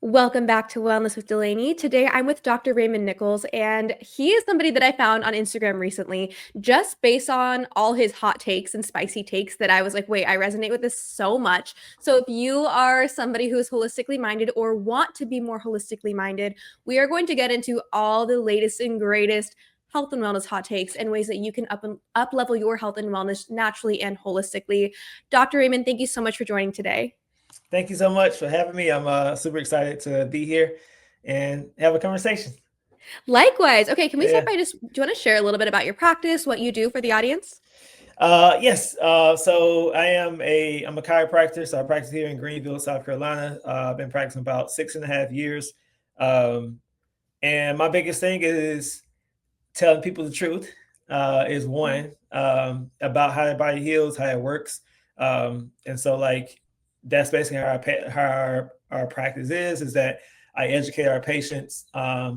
Welcome back to Wellness with Delaney. Today I'm with Dr. Raymond Nichols, and he is somebody that I found on Instagram recently just based on all his hot takes and spicy takes that I was like, wait, I resonate with this so much. So if you are somebody who is holistically minded or want to be more holistically minded, we are going to get into all the latest and greatest health and wellness hot takes and ways that you can up level your health and wellness naturally and holistically. Dr. Raymond, thank you so much for joining today. Thank you so much for having me. I'm super excited to be here and have a conversation. Likewise. Okay, can we start Yeah. by do you want to share a little bit about your practice, what you do for the audience? Yes. So I'm a chiropractor. So I practice here in Greenville, South Carolina. I've been practicing about 6.5 years. Um, and my biggest thing is telling people the truth. Is Mm. one about how their body heals, how it works. And so like that's basically how our practice is that I educate our patients.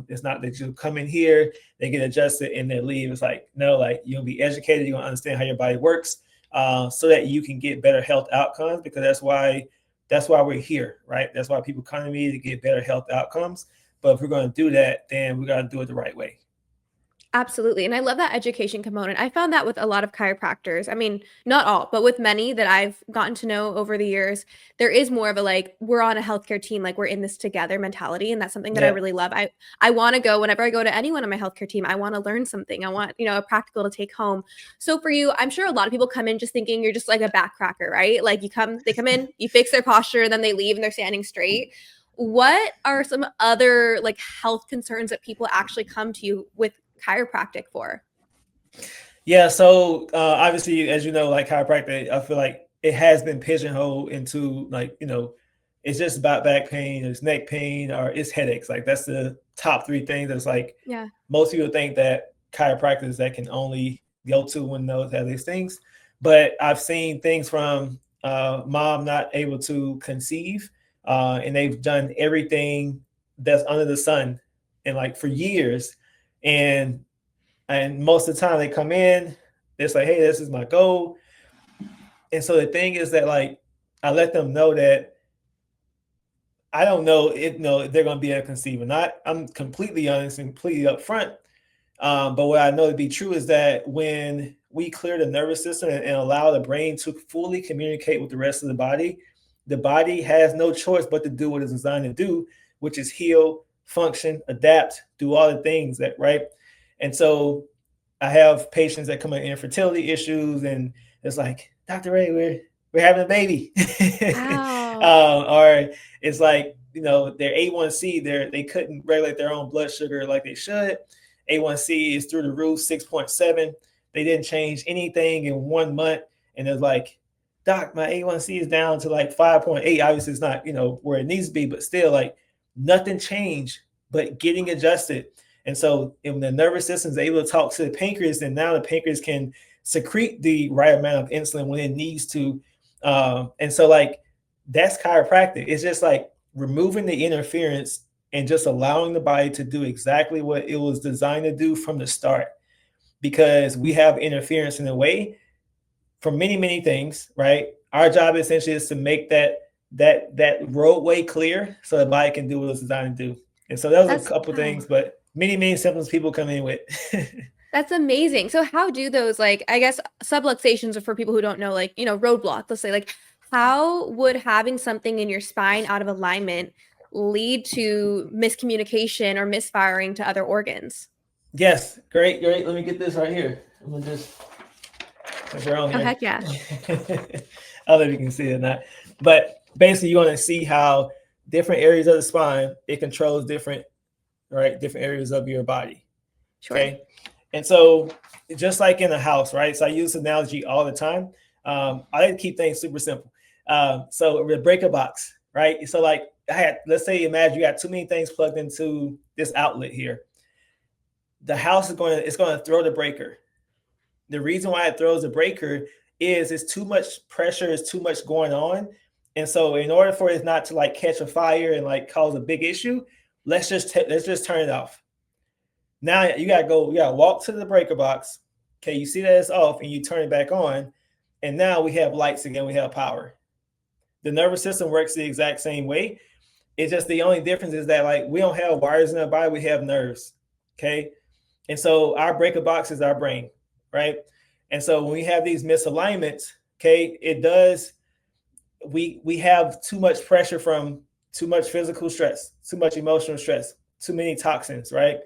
It's not that you come in here, they get adjusted and they leave. It's like, no, like you'll be educated, you're gonna understand how your body works, so that you can get better health outcomes, because that's why we're here, right? That's why people come to me to get better health outcomes. But if we're gonna do that, then we gotta do it the right way. Absolutely. And I love that education component. I found that with a lot of chiropractors. I mean, not all, but with many that I've gotten to know over the years, there is more of a like, we're on a healthcare team, like we're in this together mentality. And that's something that I Yeah. really love. I want to go whenever I go to anyone on my healthcare team, I want to learn something. I want, a practical to take home. So for you, I'm sure a lot of people come in just thinking you're just like a backcracker, right? Like they come in, you fix their posture, and then they leave and they're standing straight. What are some other like health concerns that people actually come to you with chiropractic for? Yeah, so obviously, as you know, like chiropractic, I feel like it has been pigeonholed into like, it's just about back pain, it's neck pain, or it's headaches. Like that's the top three things. That's like Yeah. most people think that chiropractors that can only go to when those have these things. But I've seen things from mom not able to conceive, and they've done everything that's under the sun, and like for years, and most of the time they come in, it's like, hey, this is my goal. And so the thing is that like I let them know that I don't know if they're gonna be able to conceive or not. I'm completely honest and completely upfront. But what I know to be true is that when we clear the nervous system and allow the brain to fully communicate with the rest of the body has no choice but to do what it's designed to do, which is heal, function, adapt, do all the things that right. And so I have patients that come in infertility issues, and it's like, Dr. Ray, we're having a baby, Wow. or it's like their A1C, they couldn't regulate their own blood sugar like they should. A1C is through the roof, 6.7. They didn't change anything in 1 month, and it's like, Doc, my A1C is down to like 5.8. Obviously, it's not where it needs to be, but still, like nothing changed, but getting adjusted. And so if the nervous system is able to talk to the pancreas, then now the pancreas can secrete the right amount of insulin when it needs to. And so like that's chiropractic. It's just like removing the interference and just allowing the body to do exactly what it was designed to do from the start. Because we have interference in the way for many, many things, right? Our job essentially is to make that roadway clear so the body can do what it's designed to do. And so that was a That's couple wow. things, but many, many symptoms people come in with. That's amazing. So how do those like I guess subluxations are for people who don't know like, roadblock, let's say like how would having something in your spine out of alignment lead to miscommunication or misfiring to other organs? Yes, great, great. Let me get this right here. I'm gonna just since we're on Oh, here. heck yeah. I don't know if you can see it or not. But basically you want to see how different areas of the spine it controls different areas of your body. Sure. Okay. And so just like in a house, right? So I use this analogy all the time. I like to keep things super simple. So the breaker box, right? So like let's say imagine you got too many things plugged into this outlet here. The house is going to throw the breaker. The reason why it throws the breaker is it's too much pressure, it's too much going on. And so in order for it not to like catch a fire and like cause a big issue, let's just turn it off. Now you gotta walk to the breaker box. Okay, you see that it's off and you turn it back on. And now we have lights again, we have power. The nervous system works the exact same way. It's just the only difference is that like we don't have wires in our body, we have nerves. Okay. And so our breaker box is our brain, right? And so when we have these misalignments, okay, it does, we have too much pressure from too much physical stress, too much emotional stress, too many toxins, right?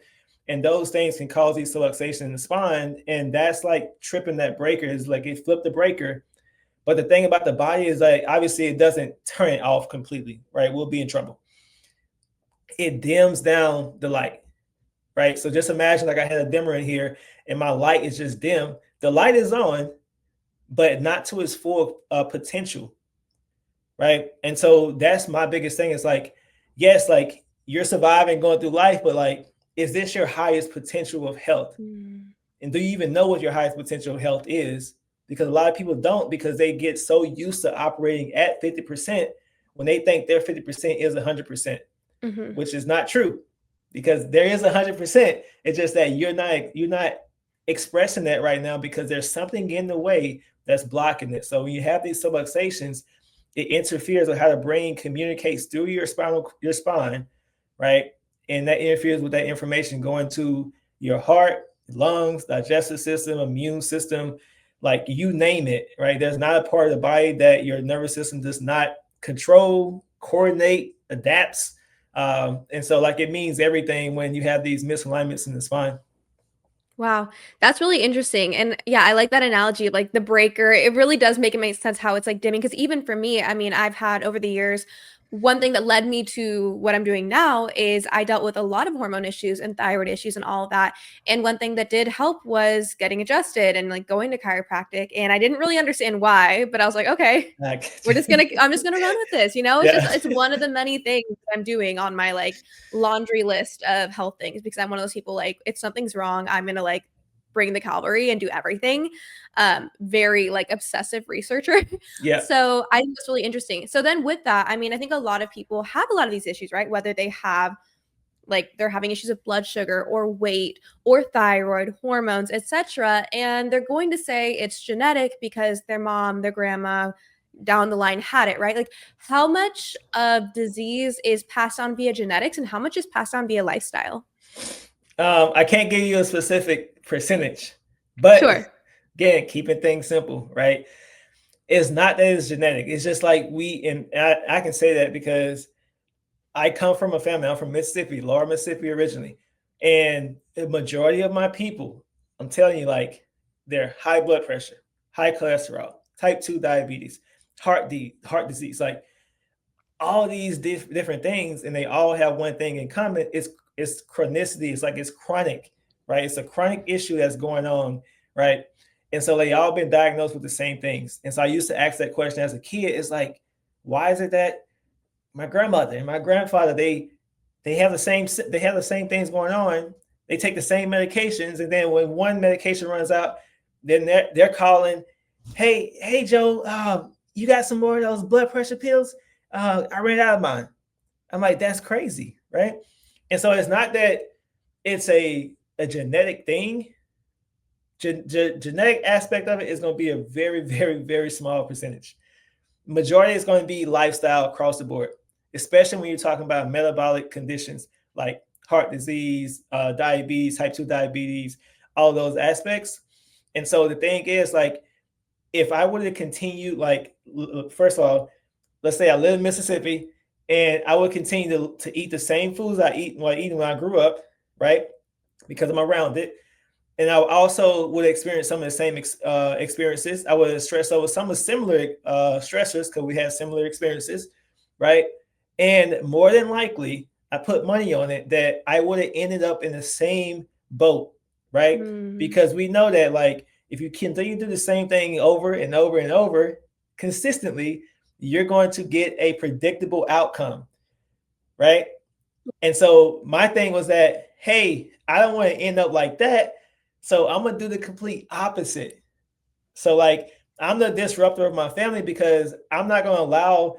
And those things can cause these subluxation in the spine. And that's like tripping that breaker, is like it flipped the breaker. But the thing about the body is like obviously it doesn't turn it off completely, right? We'll be in trouble. It dims down the light, right? So just imagine like I had a dimmer in here and my light is just dim. The light is on, but not to its full potential, right? And so that's my biggest thing. Is like, yes, like you're surviving, going through life, but like, is this your highest potential of health? Mm. And do you even know what your highest potential of health is? Because a lot of people don't, because they get so used to operating at 50% when they think their 50% is 100%, Mm-hmm. which is not true, because there is 100%. It's just that you're not expressing that right now because there's something in the way that's blocking it. So when you have these subluxations, it interferes with how the brain communicates through your spine, right? And that interferes with that information going to your heart, lungs, digestive system, immune system, like you name it, right? There's not a part of the body that your nervous system does not control, coordinate, adapts. And so like it means everything when you have these misalignments in the spine. Wow, that's really interesting. And yeah, I like that analogy of like the breaker. It really does make sense how it's like dimming. Because even for me, I mean, I've had over the years, one thing that led me to what I'm doing now is I dealt with a lot of hormone issues and thyroid issues and all of that. And one thing that did help was getting adjusted and like going to chiropractic. And I didn't really understand why, but I was like, okay, Like, I'm just gonna run with this. yeah, It's one of the many things that I'm doing on my like laundry list of health things, because I'm one of those people like if something's wrong, I'm gonna like bring the cavalry and do everything. Very like obsessive researcher. yeah. So I think it's really interesting. So then with that, I mean, I think a lot of people have a lot of these issues, right? Whether they have like they're having issues with blood sugar or weight or thyroid hormones, etc., and they're going to say it's genetic because their mom, their grandma down the line had it, right? Like how much of disease is passed on via genetics and how much is passed on via lifestyle? I can't give you a specific percentage, but Sure. again, keeping things simple, right? It's not that it's genetic. It's just like and I can say that because I come from a family. I'm from Mississippi, Lower Mississippi originally. And the majority of my people, I'm telling you, like, they're high blood pressure, high cholesterol, type 2 diabetes, heart disease, like all these different things. And they all have one thing in common. It's chronicity. It's like it's chronic, right? It's a chronic issue that's going on, right? And so they all been diagnosed with the same things. And so I used to ask that question as a kid. It's like, why is it that my grandmother and my grandfather they have the same things going on, they take the same medications, and then when one medication runs out, then they're calling, hey Joe, you got some more of those blood pressure pills? I ran out of mine. I'm like, that's crazy, right? And so it's not that it's a genetic thing. Genetic aspect of it is going to be a very, very, very small percentage. Majority is going to be lifestyle across the board, especially when you're talking about metabolic conditions like heart disease, diabetes, type 2 diabetes, all those aspects. And so the thing is, like, if I were to continue, like, first of all, let's say I live in Mississippi and I would continue to eat the same foods I eating when I grew up, right? Because I'm around it. And I also would experience some of the same experiences. I would stress over some of the similar stressors because we had similar experiences, right? And more than likely, I put money on it that I would have ended up in the same boat, right? Mm, Because we know that, like, if you continue to do the same thing over and over and over consistently, you're going to get a predictable outcome, right? And so my thing was that, hey, I don't want to end up like that. So I'm going to do the complete opposite. So, like, I'm the disruptor of my family because I'm not going to allow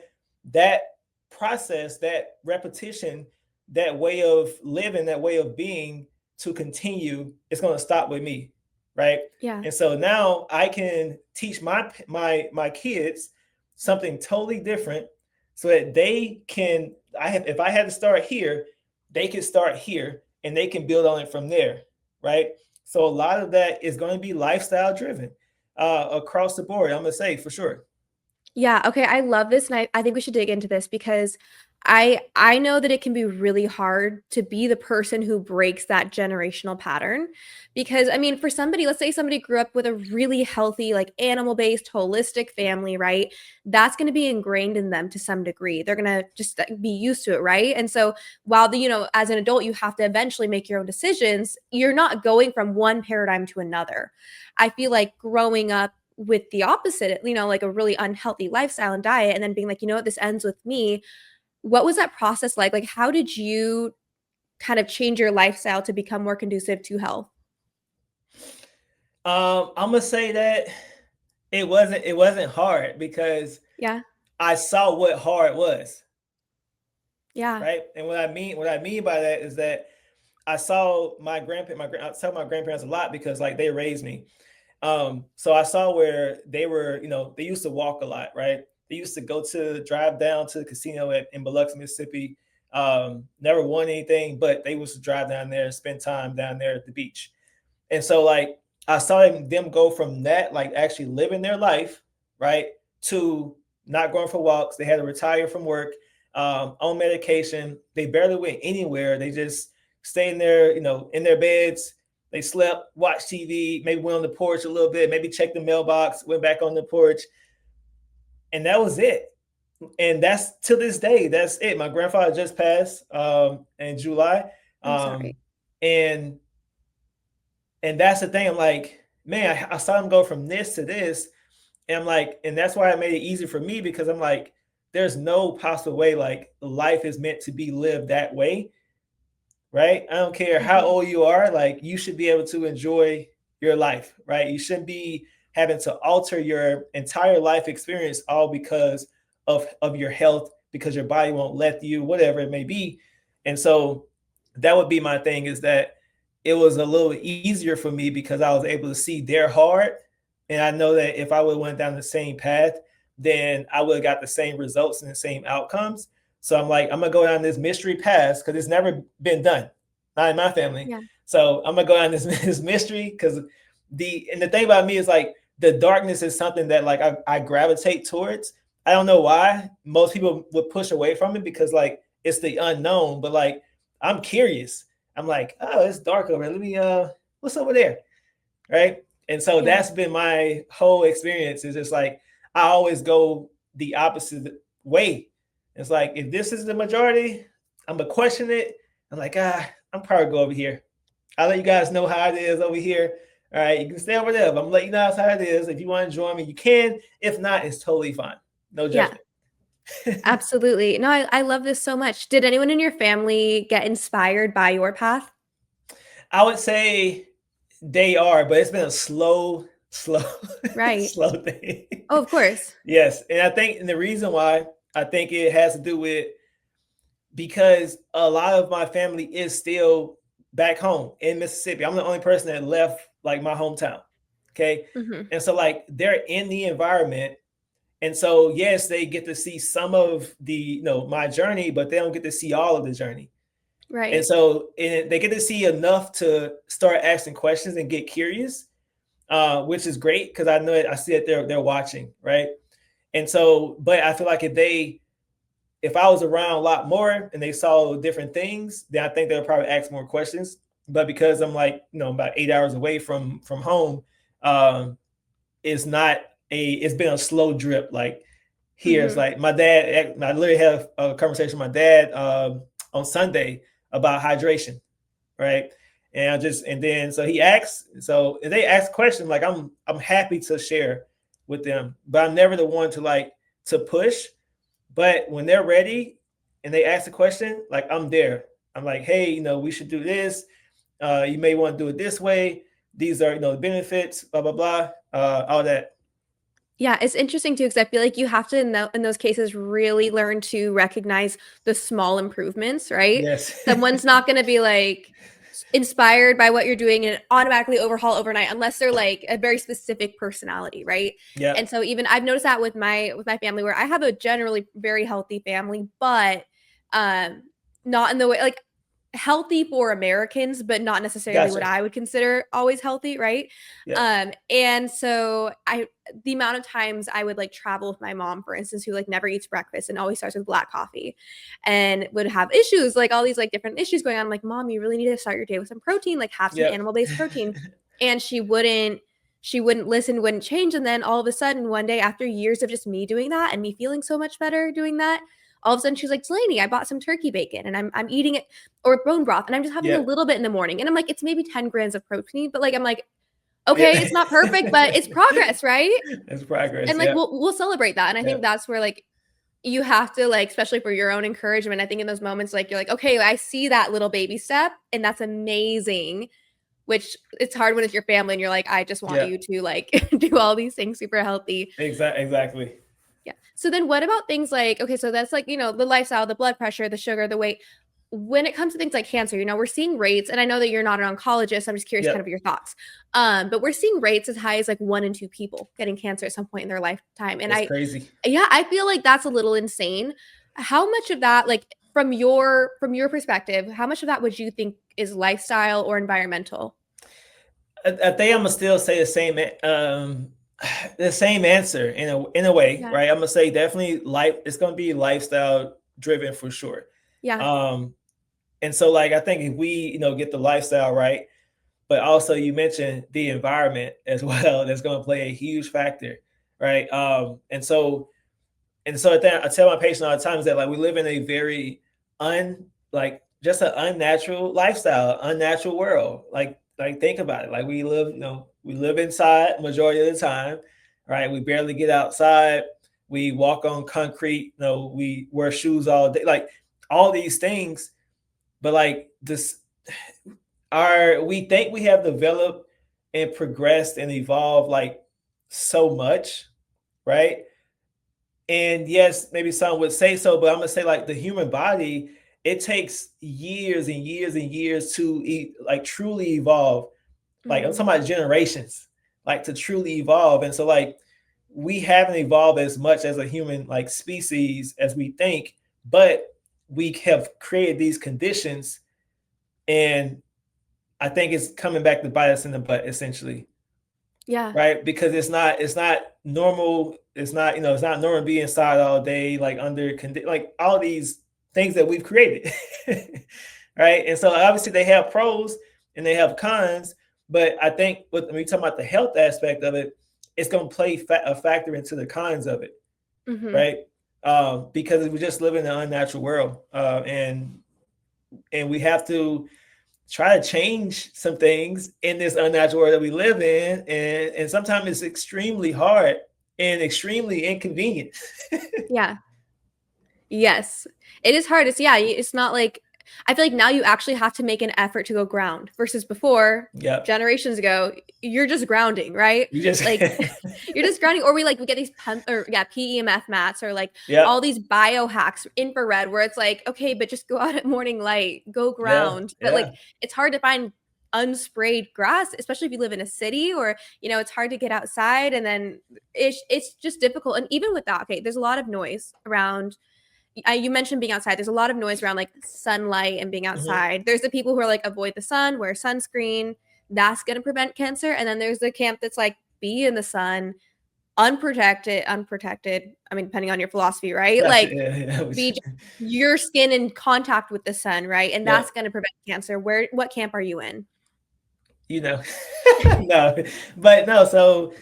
that process, that repetition, that way of living, that way of being to continue. It's going to stop with me, right? yeah. And so now I can teach my kids something totally different, so that they can, if I had to start here, they can start here and they can build on it from there, right? So a lot of that is going to be lifestyle driven across the board. I'm gonna say for sure. Yeah, okay, I love this, and I think we should dig into this because I know that it can be really hard to be the person who breaks that generational pattern. Because I mean, for somebody, let's say somebody grew up with a really healthy, like animal-based, holistic family, right? That's going to be ingrained in them to some degree. They're going to just be used to it, right? And so while as an adult, you have to eventually make your own decisions, you're not going from one paradigm to another. I feel like growing up with the opposite, like a really unhealthy lifestyle and diet, and then being like, you know what, this ends with me. What was that process like? Like, how did you kind of change your lifestyle to become more conducive to health? I'm gonna say that it wasn't hard because Yeah. I saw what hard was, Yeah. right? And what I mean by that is that I saw my grandparents. I tell my grandparents a lot because like they raised me. So I saw where they were, they used to walk a lot, right? They used to drive down to the casino in Biloxi, Mississippi. Never won anything, but they used to drive down there and spend time down there at the beach. And so like I saw them go from that, like actually living their life, right, to not going for walks. They had to retire from work, on medication. They barely went anywhere. They just stayed in there, in their beds. They slept, watched TV, maybe went on the porch a little bit, maybe checked the mailbox, went back on the porch, and that was it. And that's to this day, that's it. My grandfather just passed in July, I'm um, sorry. and that's the thing. I'm like, man, I saw him go from this to this, and I'm like, and that's why it made it easy for me because I'm like, there's no possible way like life is meant to be lived that way, right? I don't care how Mhm. old you are, like you should be able to enjoy your life, right? You shouldn't be having to alter your entire life experience all because of your health, because your body won't let you, whatever it may be. And so that would be my thing is that it was a little easier for me because I was able to see their heart. And I know that if I would have went down the same path, then I would have got the same results and the same outcomes. So I'm like, I'm gonna go down this mystery path because it's never been done, not in my family. Yeah. So I'm gonna go down this, this mystery because the thing about me is like the darkness is something that like I gravitate towards. I don't know why most people would push away from it because like it's the unknown, but like I'm curious. I'm like, oh, it's dark over there. Let me what's over there? Right. And so Yeah. that's been my whole experience. Is just like I always go the opposite way. It's like if this is the majority, I'm gonna question it. I'm like, I'm probably go over here. I'll let you guys know how it is over here. All right, you can stay over there, but I'm letting you know how it is. If you want to join me, you can. If not, it's totally fine. No Yeah. judgment. Absolutely. No, I love this so much. Did anyone in your family get inspired by your path? I would say they are, but it's been a slow, Right. slow thing. Oh, of course. Yes, and I think, and the reason why I think it has to do with because a lot of my family is still back home in Mississippi. I'm the only person that left like my hometown. Okay. Hmm. And so like they're in the environment. And so yes, they get to see some of the, my journey, but they don't get to see all of the journey. And Right. so they get to see enough to start asking questions and get curious, which is great because I know I see it, they're watching, right? And so, but I feel like if I was around a lot more and they saw different things, then I think they'll probably ask more questions. But because I'm like, about 8 hours away from home, um, it's not it's been a slow drip. Like here, it's Hmm. like my dad. I literally had a conversation with my dad on Sunday about hydration, right? And then so he asks, so if they ask questions, like I'm happy to share with them, but I'm never the one to like to push. But when they're ready and they ask a question, like I'm there. I'm like, hey, we should do this. You may want to do it this way. These are, the benefits, blah, blah, blah, all that. Yeah, it's interesting too because I feel like you have to in those cases really learn to recognize the small improvements, right? Yes. Someone's not going to be like inspired by what you're doing and automatically overhaul overnight unless they're like a very specific personality, right? Yeah. And so even I've noticed that with my family, where I have a generally very healthy family, but um not in the way like healthy for Americans, but not necessarily what Gotcha. I would consider always healthy, right? Yeah. And so the amount of times I would like travel with my mom, for instance, who like never eats breakfast and always starts with black coffee and would have issues, like all these like different issues going on. I'm like, Mom, you really need to start your day with some protein, like have some Yeah. animal-based protein. And she wouldn't listen, wouldn't change. And then all of a sudden, one day after years of just me doing that and me feeling so much better doing that, all of a sudden she's like, Delaney, I bought some turkey bacon and I'm eating it, or bone broth, and I'm just having a Yeah. little bit in the morning. And I'm like, it's maybe 10 grams of protein, but like I'm like, Yeah. okay, it's not perfect, but it's progress, right? It's progress. And like Yeah. we'll celebrate that. And I Yeah. think that's where like you have to like, especially for your own encouragement, I think in those moments, like you're like, okay, I see that little baby step and that's amazing. Which it's hard when it's your family and you're like, I just want Yeah. you to like do all these things super healthy. Exactly. Yeah. So then what about things like, okay, so that's like, the lifestyle, the blood pressure, the sugar, the weight. When it comes to things like cancer, we're seeing rates, and I know that you're not an oncologist. I'm just curious Yeah. kind of your thoughts. But we're seeing rates as high as like 1 in 2 people getting cancer at some point in their lifetime. And It's crazy. I feel like that's a little insane. How much of that, like from your perspective, how much of that would you think is lifestyle or environmental? I think I'm gonna still say the same answer in a way, Yeah. right? I'm gonna say definitely life. It's gonna be lifestyle driven for sure. Yeah. Um, and so like I think if we get the lifestyle right, but also you mentioned the environment as well, that's gonna play a huge factor, right? I tell my patients all the time is that like we live in a very just an unnatural lifestyle, unnatural world. Like think about it. Like we live inside majority of the time, right? We barely get outside. We walk on concrete. We wear shoes all day. Like all these things, but like this, we think we have developed and progressed and evolved like so much, right? And yes, maybe some would say so, but I'm gonna say like the human body, it takes years and years and years to like truly evolve. Like I'm Mm-hmm. talking about generations, like to truly evolve. And so like we haven't evolved as much as a human like species as we think, but we have created these conditions, and I think it's coming back to bite us in the butt essentially. Yeah. Right? Because it's not normal. It's not normal to be inside all day, like under like all these things that we've created. Right? And so obviously they have pros and they have cons, but I think when we talk about the health aspect of it, it's going to play a factor into the cons of it, Mm-hmm. right? Because we just live in an unnatural world, and we have to try to change some things in this unnatural world that we live in, and sometimes it's extremely hard and extremely inconvenient. Yeah. Yes. It is hard. It's not like I feel like now you actually have to make an effort to go ground versus before, Yep. generations ago, you're just grounding, right? You just Like you're just grounding, or we get these PEMF mats, or like yep. all these biohacks, infrared, where it's like, okay, but just go out at morning light, go Yeah. ground. But like Yeah. it's hard to find unsprayed grass, especially if you live in a city, or it's hard to get outside, and then it's just difficult. And even with that, okay, there's a lot of noise around. You mentioned being outside. There's a lot of noise around like sunlight and being Mm-hmm. outside. There's the people who are like, avoid the sun, wear sunscreen. That's going to prevent cancer. And then there's the camp that's like, be in the sun, unprotected. I mean, depending on your philosophy, right? That's Like, it. Yeah. be your skin in contact with the sun, right? And Yeah. that's going to prevent cancer. What camp are you in? No, but no. So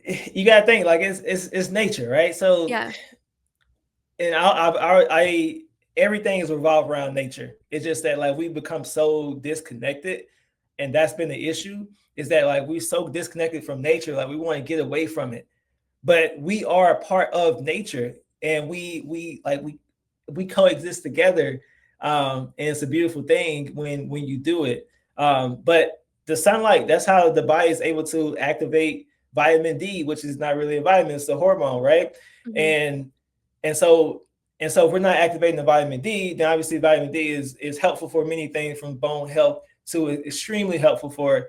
you gotta think like it's nature, right? So Yeah. and I everything is revolved around nature. It's just that like we become so disconnected, and that's been the issue. Is that like we're so disconnected from nature, like we want to get away from it, but we are a part of nature, and we coexist together, and it's a beautiful thing when you do it. But the sunlight, that's how the body is able to activate vitamin D, which is not really a vitamin, it's a hormone, right? Mm-hmm. And and so And so if we're not activating the vitamin D, then obviously vitamin D is helpful for many things from bone health to extremely helpful for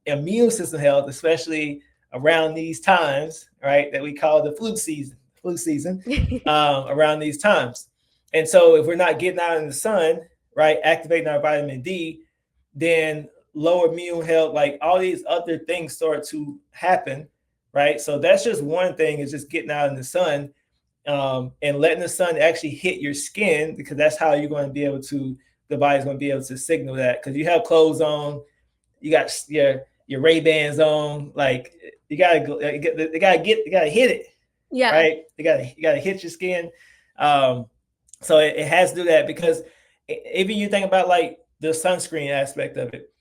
immune system health, especially around these times, right? That we call the flu season around these times. And so if we're not getting out in the sun, right, activating our vitamin D, then lower immune health, like all these other things start to happen, right? So that's just one thing is just getting out in the sun and letting the sun actually hit your skin because that's how you're going to be able to the body's going to be able to signal that because you have clothes on, you got your Ray-Bans on, like you gotta hit it, Yeah. right? You gotta hit your skin. Um, so it has to do that because even you think about like the sunscreen aspect of it.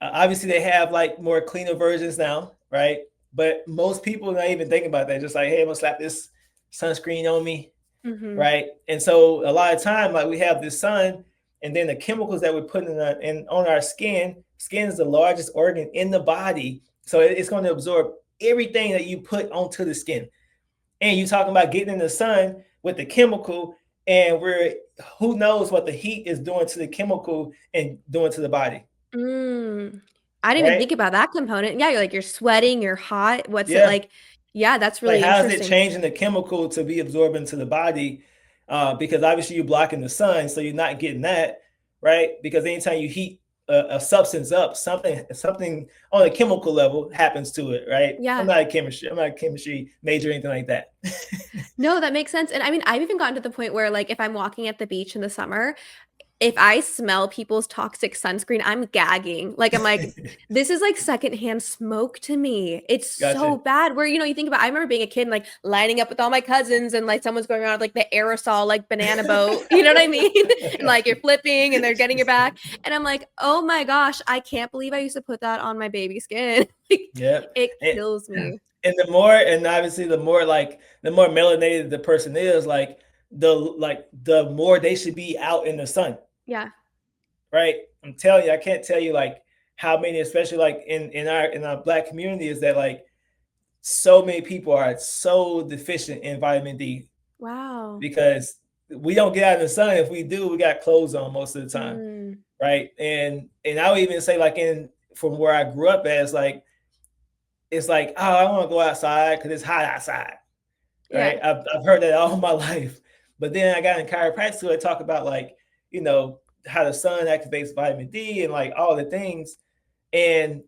Obviously, they have like more cleaner versions now, right? But most people don't even think about that. Just like, hey, I'm gonna slap this sunscreen on me, Mm-hmm. right? And so a lot of time, like we have this sun, and then the chemicals that we're putting in on our skin. Skin is the largest organ in the body, so it's going to absorb everything that you put onto the skin. And you talking about getting in the sun with the chemical, and we're who knows what the heat is doing to the chemical and doing to the body, Mm. I didn't even right? think about that component. Yeah, you're sweating, you're hot. What's it Yeah. like? Yeah, that's Like really how is it interesting. changing the chemical to be absorbed into the body? Because obviously you're blocking the sun, so you're not getting that, right? Because anytime you heat a substance up, something on a chemical level happens to it, right? Yeah. I'm not a chemistry major or anything like that. No, that makes sense. And I mean, I've even gotten to the point where, like, if I'm walking at the beach in the summer, if I smell people's toxic sunscreen, I'm gagging. Like, I'm like, this is like secondhand smoke to me. It's so Gotcha. bad. Where, you think about, I remember being a kid and like lining up with all my cousins and like someone's going around with like the aerosol, like banana boat. You know what I mean? And like you're flipping and they're getting your back. And I'm like, oh my gosh, I can't believe I used to put that on my baby skin. Like, Yeah. it And, kills me. and the more, and obviously the more melanated the person is, the more they should be out in the sun, Yeah. right? I'm telling you, I can't tell you like how many, especially like in our black community, is that like so many people are so deficient in vitamin D Wow. because we don't get out in the sun. If we do, we got clothes on most of the time, Mm. right? And I would even say like in from where I grew up as like it's like oh I want to go outside because it's hot outside, Yeah. right? I've heard that all my life, but then I got in chiropractic, so I talk about like you know how the sun activates vitamin D and like all the things, and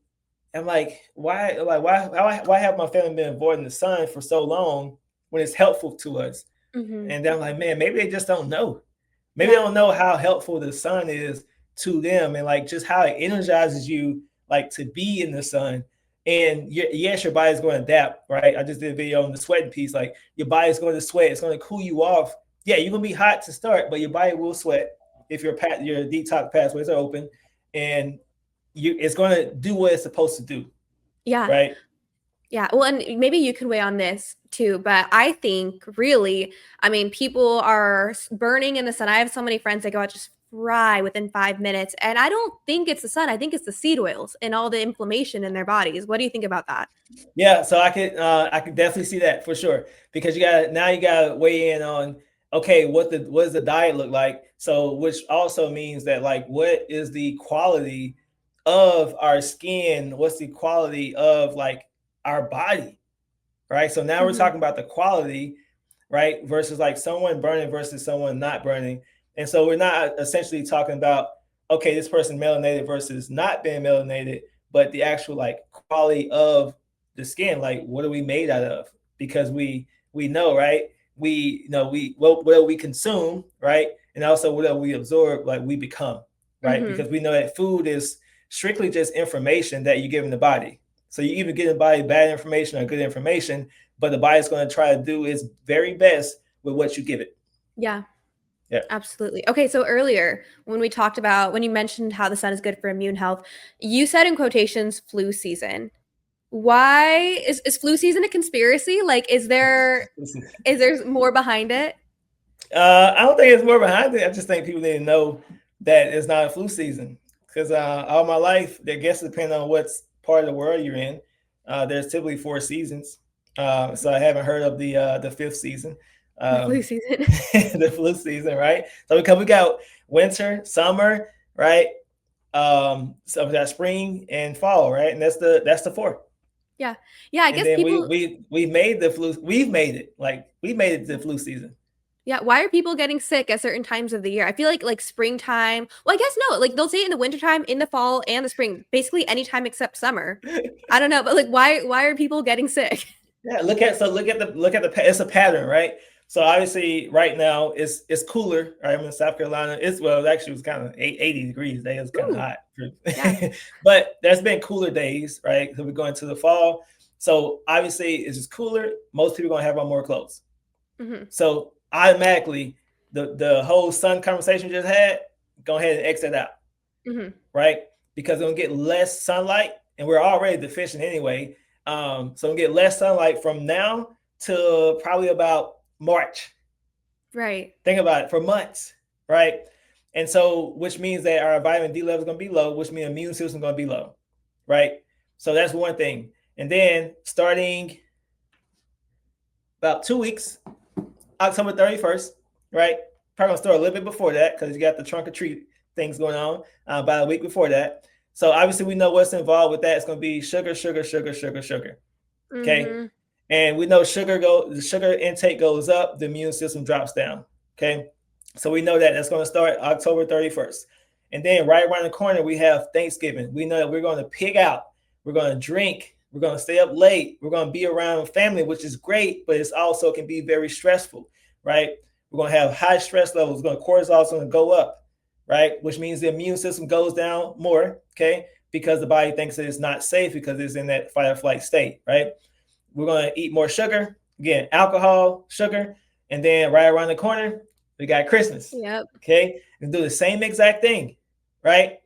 I'm like, why have my family been avoiding the sun for so long when it's helpful to us? Mm-hmm. And then I'm like, man, maybe they just don't know. Maybe they Yeah. don't know how helpful the sun is to them and like just how it energizes you like to be in the sun. And yes, your body's going to adapt, right? I just did a video on the sweating piece. Like your body's going to sweat. It's going to cool you off. Yeah, you're going to be hot to start, but your body will sweat if your detox pathways are open, and it's going to do what it's supposed to do, Yeah. right? Yeah. Well, and maybe you could weigh on this too, but I think really, I mean, people are burning in the sun. I have so many friends that go out just fry within 5 minutes. And I don't think it's the sun. I think it's the seed oils and all the inflammation in their bodies. What do you think about that? Yeah, so I could definitely see that for sure because you gotta weigh in on okay what does the diet look like, so which also means that like what is the quality of our skin, what's the quality of like our body, right? So now we're Hmm. talking about the quality, right? Versus like someone burning versus someone not burning. And so we're not essentially talking about, okay, this person melanated versus not being melanated, but the actual like quality of the skin, like what are we made out of? Because we know, right? We know what we consume, right? And also what we absorb, like we become, right? Hmm. Because we know that food is strictly just information that you give in the body. So you either give the body bad information or good information, but the body's going to try to do its very best with what you give it. Yeah, Yeah. absolutely. Okay, so earlier when we talked about when you mentioned how the sun is good for immune health, you said in quotations flu season. Why is flu season a conspiracy? Like, is there more behind it? I don't think it's more behind it. I just think people need to know that it's not a flu season because all my life, I guess, depending on what part of the world you're in, there's typically 4 seasons. So I haven't heard of the fifth season. The flu season. the flu season, right? So because we got winter, summer, right? So we got spring and fall, right? And that's the four. Yeah. Yeah, I And guess then we people we we made the flu. We've made it. Like we made it to the flu season. yeah, why are people getting sick at certain times of the year? I feel like springtime. Well, I guess no, like they'll say it in the wintertime, in the fall, and the spring, basically anytime except summer. I don't know, but like why are people getting sick? Yeah, look at the it's a pattern, right? So obviously right now it's cooler. Right? I'm in South Carolina. It actually was kind of 80 degrees today. It was kind of Ooh, hot. yeah. But there's been cooler days, right? So we're going to the fall. So obviously it's just cooler. Most people are gonna have on more clothes. Hmm. So automatically the whole sun conversation we just had, go ahead and exit out, Hmm. right? Because we're gonna get less sunlight, and we're already deficient anyway. So we get less sunlight from now to probably about March. Right. Think about it, for months, right? And so, which means that our vitamin D level is going to be low, which means immune system is going to be low, right? So that's one thing. And then starting about 2 weeks, October 31st, right? Probably gonna start a little bit before that because you got the trunk or treat things going on about a week before that. So obviously we know what's involved with that. It's gonna be sugar, sugar, sugar, sugar, sugar. Okay. Hmm. And we know the sugar intake goes up, the immune system drops down. Okay. So we know that that's going to start October 31st. And then right around the corner, we have Thanksgiving. We know that we're going to pig out, we're going to drink, we're going to stay up late, we're going to be around family, which is great, but it's also can be very stressful, right? We're going to have high stress levels, cortisol is going to go up, right? Which means the immune system goes down more, okay? Because the body thinks that it's not safe because it's in that fight or flight state, right? We're going to eat more sugar, again, alcohol, sugar, and then right around the corner, we got Christmas. Yep. Okay, and do the same exact thing, right?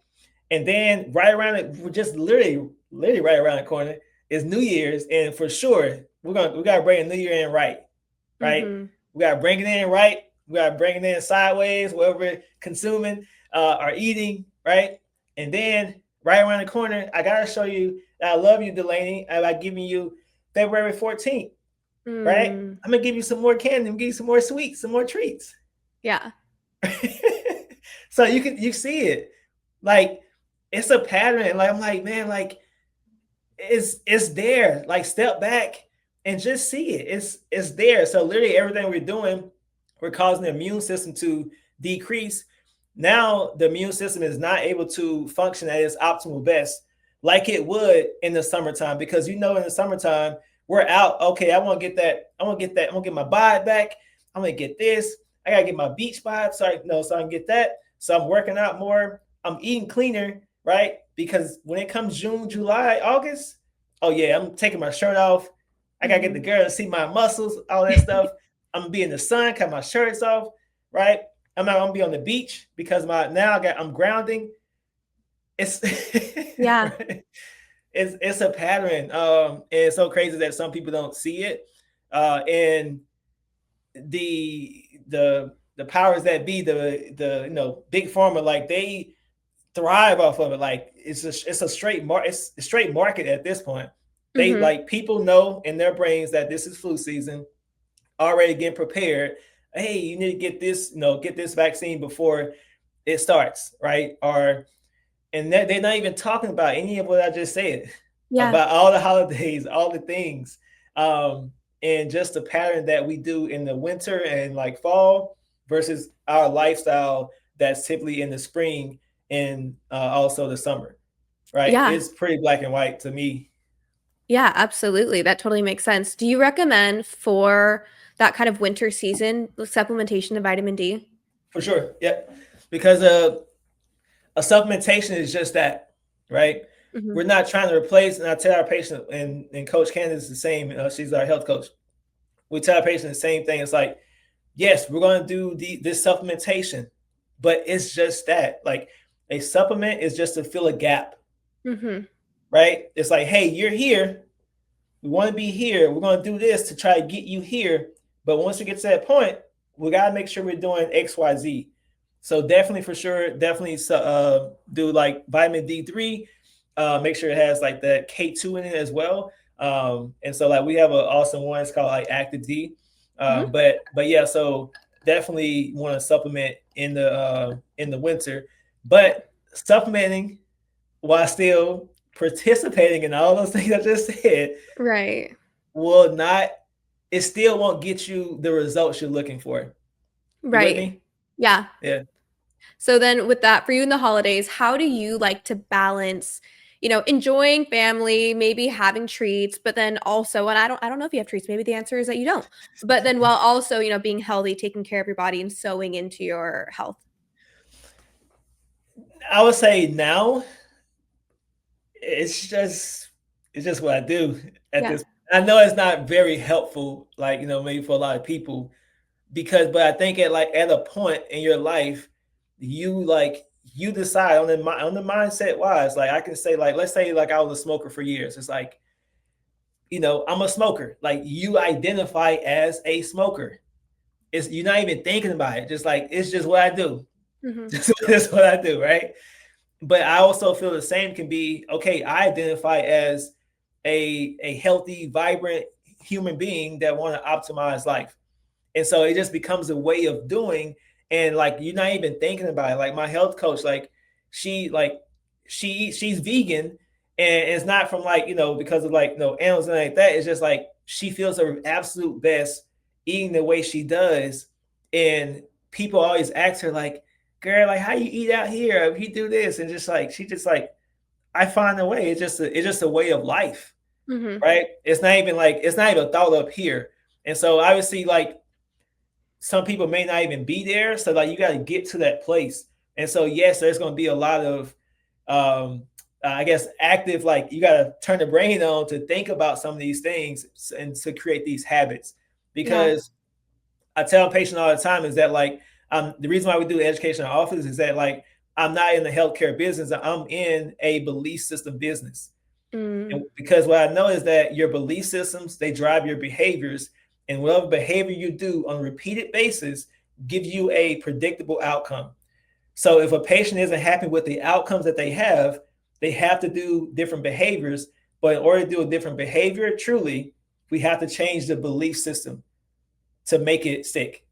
And then right around it, just literally right around the corner is New Year's, and for sure we gotta bring the New Year in right, right? Hmm. We gotta bring it in right. We gotta bring it in sideways, whatever we're consuming or eating, right? And then right around the corner, I gotta show you that I love you, Delaney, by giving you February 14th, right? Mm. I'm gonna give you some more candy, I'm gonna give you some more sweets, some more treats. Yeah. So you see it, like it's a pattern. And like I'm like, man, like it's there. Like step back and just see it. It's there. So literally everything we're doing, we're causing the immune system to decrease. Now the immune system is not able to function at its optimal best like it would in the summertime, because in the summertime we're out. Okay, I want to get that. I want to get that. I want to get my bod back. I'm gonna get this. I gotta get my beach bod. So I can get that. So I'm working out more. I'm eating cleaner, right? Because when it comes June, July, August, oh yeah, I'm taking my shirt off. I gotta get the Hmm. girl to see my muscles, all that stuff. I'm gonna be in the sun, cut my shirts off, right? I'm not gonna be on the beach because I'm grounding. It's Yeah. right? It's a pattern. And it's so crazy that some people don't see it. And the powers that be, the big pharma, like they thrive off of it. Like it's a straight market at this point. They Hmm. like people know in their brains that this is flu season, already getting prepared. Hey, you need to get this vaccine before it starts, right? And they're not even talking about any of what I just said Yeah. about all the holidays, all the things, and just the pattern that we do in the winter and like fall versus our lifestyle that's typically in the spring and also the summer, right? Yeah. It's pretty black and white to me. Yeah, absolutely. That totally makes sense. Do you recommend for that kind of winter season supplementation of vitamin D? For sure. Yeah. Because a supplementation is just that, right? Hmm. We're not trying to replace, and I tell our patient, and Coach Candace is the same. She's our health coach. We tell our patient the same thing. It's like, yes, we're going to do this supplementation, but it's just that. Like a supplement is just to fill a gap, Hmm. right? It's like, hey, you're here. We want to be here. We're going to do this to try to get you here. But once we get to that point, we got to make sure we're doing X, Y, Z. So definitely, for sure, definitely do like vitamin D3. Make sure it has like that K2 in it as well. And so like we have an awesome one. It's called like Active D. Mhm. But yeah, so definitely want to supplement in the winter, but supplementing while still participating in all those things I just said Right. will not. It still won't get you the results you're looking for. You with Right. me? Yeah. Yeah. So then with that, for you in the holidays, how do you like to balance, enjoying family, maybe having treats, but then also, and I don't know if you have treats, maybe the answer is that you don't. But then while also, being healthy, taking care of your body and sewing into your health. I would say now it's just it's just what I do at Yeah. this. I know it's not very helpful, like maybe for a lot of people, because but I think at a point in your life, you decide on the mindset wise. Like I can say, like let's say like I was a smoker for years. It's like I'm a smoker. Like you identify as a smoker. It's you're not even thinking about it. Just like it's just what I do. Hmm. That's what I do, right? But I also feel the same can be okay. I identify as a healthy, vibrant human being that want to optimize life. And so it just becomes a way of doing, and like you're not even thinking about it. Like my health coach, she like she's vegan, and it's not from because of animals and like that. It's just like she feels her absolute best eating the way she does. And people always ask her like, girl, like how you eat out here, if you do this, and just like she just like, I find a way. It's just a way of life, Hmm. right? It's not even thought up here. And so obviously like some people may not even be there. So like you got to get to that place. And so yes, there's going to be a lot of, I guess, active. Like you got to turn the brain on to think about some of these things and to create these habits. Yeah. Because I tell patients all the time is that like the reason why we do education in our office is that like I'm not in the healthcare business. I'm in a belief system business. Mm. And because what I know is that your belief systems, they drive your behaviors, and whatever behavior you do on a repeated basis give you a predictable outcome. So if a patient isn't happy with the outcomes that they have to do different behaviors. But in order to do a different behavior, truly, we have to change the belief system to make it stick,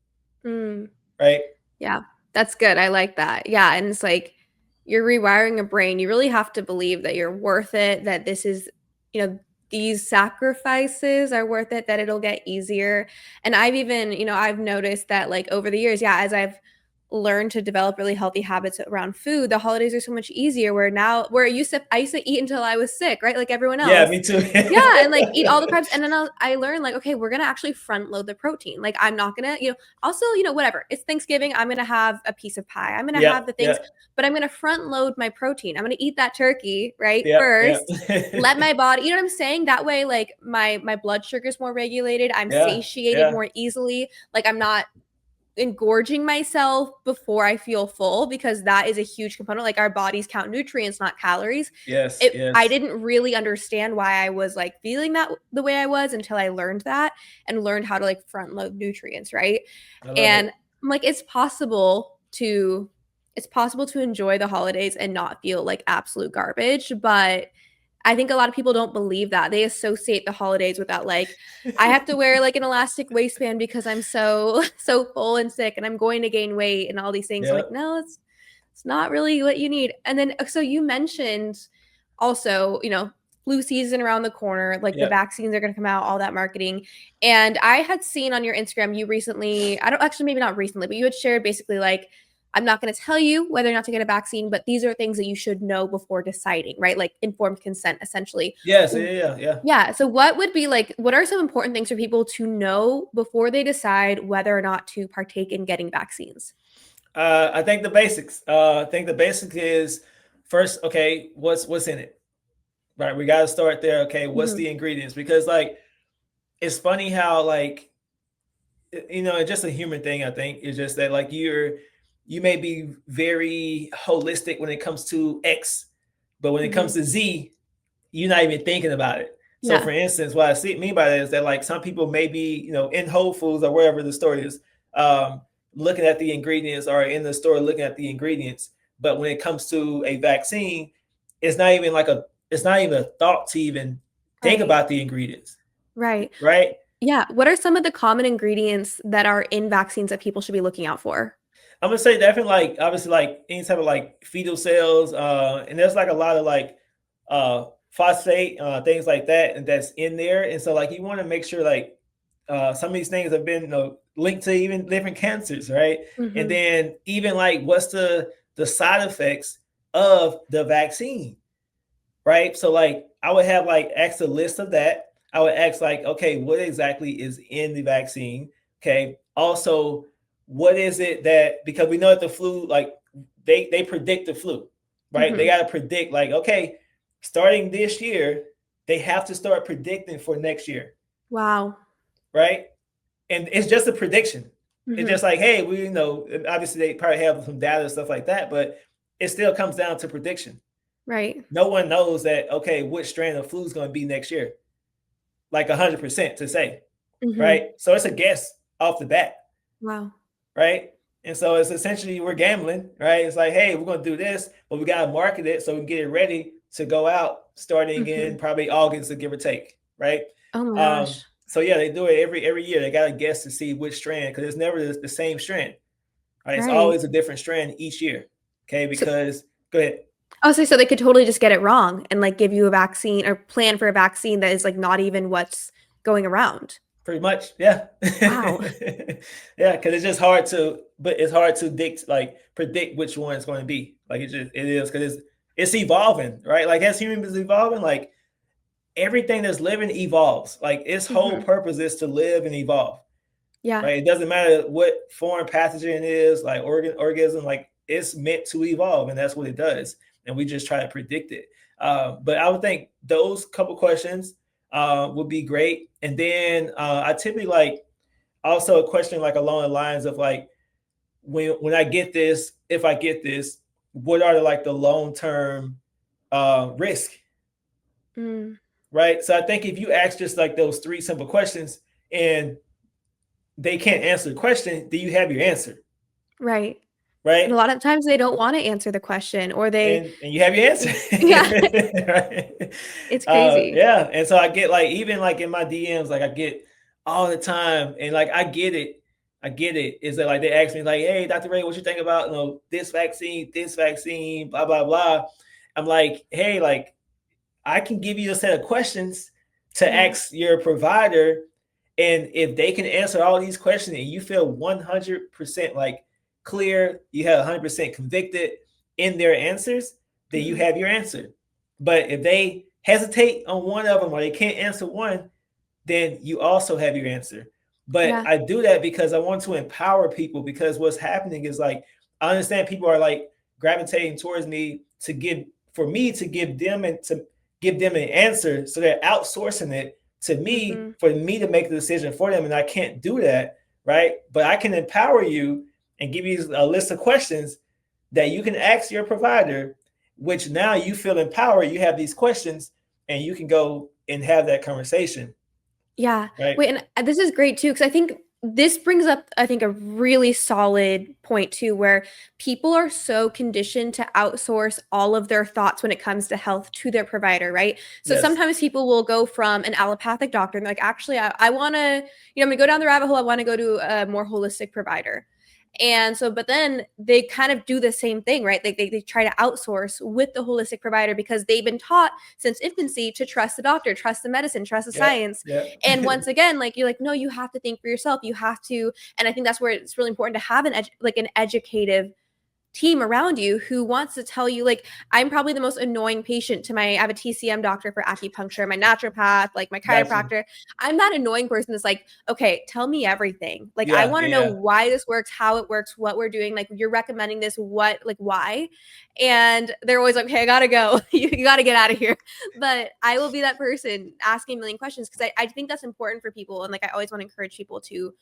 Mm. right? Yeah, that's good. I like that. Yeah, and it's like you're rewiring a brain. You really have to believe that you're worth it, that this is, you know, these sacrifices are worth it, that it'll get easier. And I've even, I've noticed that like over the years, yeah, as I've learned to develop really healthy habits around food, the holidays are so much easier where I used to eat until I was sick, right? Like everyone Yeah, else. me too. Yeah, and like eat all the carbs, and then I learned like, okay, we're gonna actually front load the protein. Like I'm not gonna, also, whatever. It's Thanksgiving. I'm gonna have a piece of pie. I'm gonna have Yep, the things, yep, but I'm gonna front load my protein. I'm gonna eat that turkey right yep, yep. first. Let my body, you know what I'm saying? That way, like my blood sugar is more regulated. I'm Yeah, satiated yeah, more easily. Like I'm not engorging myself before I feel full, because that is a huge component. Like our bodies count nutrients, not calories. yes, I yes. didn't really understand why I was like feeling that the way I was until I learned that and learned how to like front load nutrients, right? I love And it. I'm like, it's possible to enjoy the holidays and not feel like absolute garbage, but I think a lot of people don't believe that. They associate the holidays with that, like, I have to wear like an elastic waistband because I'm so so full and sick and I'm going to gain weight and all these things. I'm like, Yep, no, it's not really what you need. And then so you mentioned also, flu season around the corner, like the yep. vaccines are going to come out, all that marketing. And I had seen on your Instagram, you recently, I don't actually, maybe not recently, but you had shared basically like, I'm not going to tell you whether or not to get a vaccine, but these are things that you should know before deciding, right? Like informed consent, essentially. Yes, yeah, yeah, yeah. Yeah. So, what are some important things for people to know before they decide whether or not to partake in getting vaccines? I think the basics. I think the basic is first. Okay, what's in it? Right, we got to start there. Okay, what's Hmm. the ingredients? Because like it's funny how like it's just a human thing. I think it's just that like you may be very holistic when it comes to X, but when it Hmm. comes to Z, you're not even thinking about it. So, Yeah. for instance, what I mean by that is that like some people may be, in Whole Foods or wherever the store is, um, looking at the ingredients, or in the store looking at the ingredients. But when it comes to a vaccine, it's not even like it's not even a thought to even think Right. about the ingredients, Right. right? Yeah. What are some of the common ingredients that are in vaccines that people should be looking out for? I'm gonna say definitely like obviously like any type of like fetal cells, and there's like a lot of like uh phosphate, things like that, and that's in there. And so like you want to make sure like some of these things have been, linked to even different cancers, right? And Hmm. then even like what's the side effects of the vaccine, right? So like I would have like ask a list of that. I would ask like, okay, what exactly is in the vaccine? Okay. Also, what is it that, because we know that the flu, like they predict the flu, right? They Hmm. got to predict like, okay, starting this year, they have to start predicting for next year, Wow. right? And it's just a prediction. It's Hmm. just like, hey, we obviously they probably have some data and stuff like that, but it still comes down to prediction. Right. No one knows that, okay, which strain of flu is going to be next year, like 100% to say, Hmm. right? So it's a guess off the bat, Wow. right? And so it's essentially we're gambling, right? It's like, hey, we're going to do this, but we got to market it so we can get it ready to go out starting in Hmm. probably August, to give or take, right? Oh my gosh. So yeah, they do it every year. They got to guess to see which strand, because it's never the same strand, right? It's Right. always a different strand each year, okay? So Because go ahead. I was say so they could totally just get it wrong and like give you a vaccine or plan for a vaccine that is like not even what's going around. Pretty much, yeah. Wow. Yeah, because it's just hard to, but it's hard to predict which one it's going to be. Like it is because it's evolving, right? Like as humans evolving, like everything that's living evolves. Like its whole Hmm. purpose is to live and evolve, Yeah. right? It doesn't matter what foreign pathogen it is, like organism, like it's meant to evolve, and that's what it does. And we just try to predict it. But I would think those couple questions would be great. And then I typically like also a question like along the lines of like when I get this, if I get this, what are the long term risk, Mm. right? So I think if you ask just like those three simple questions and they can't answer the question, then you have your answer, Right. And a right? lot of times they don't want to answer the question or they And you have your answer, yeah, right? it's crazy. Yeah, and so I get like even like in my DMs, like I get all the time, and like I get it. I get it. Is that like they ask me like, "Hey, Dr. Ray, what you think about this vaccine, blah blah blah." I'm like, "Hey, like I can give you a set of questions to Yeah. ask your provider, and if they can answer all these questions and you feel 100% like clear, you have 100% convicted in their answers, then you Hmm. have your answer. But if they hesitate on one of them or they can't answer one, then you also have your answer. But Yeah. I do that because I want to empower people, because what's happening is like I understand people are like gravitating towards me to give for me to give them and to give them an answer. So they're outsourcing it to me Hmm. for me to make the decision for them. And I can't do that, right? But I can empower you and give you a list of questions that you can ask your provider, which now you feel empowered. You have these questions and you can go and have that conversation, Yeah. right? Wait, and this is great too, because I think this brings up, I think, a really solid point too, where people are so conditioned to outsource all of their thoughts when it comes to health to their provider, right? So Yes. sometimes people will go from an allopathic doctor and they're like, actually, I want to, I'm going to go down the rabbit hole. I want to go to a more holistic provider. And so, but then they kind of do the same thing, right? They try to outsource with the holistic provider because they've been taught since infancy to trust the doctor, trust the medicine, trust the Yep. science. Yep. And once again, like you're like, no, you have to think for yourself. You have to, and I think that's where it's really important to have an educative team around you who wants to tell you, like, I'm probably the most annoying patient to I have a TCM doctor for acupuncture, my naturopath, like my Got you. chiropractor. I'm that annoying person that's like, okay, tell me everything. Like, I Yeah. want to know Yeah. why this works, how it works, what we're doing. Like, you're recommending this, what, like, why? And they're always like, okay, I gotta go. You gotta get out of here. But I will be that person asking a million questions because I think that's important for people. And like, I always want to encourage people to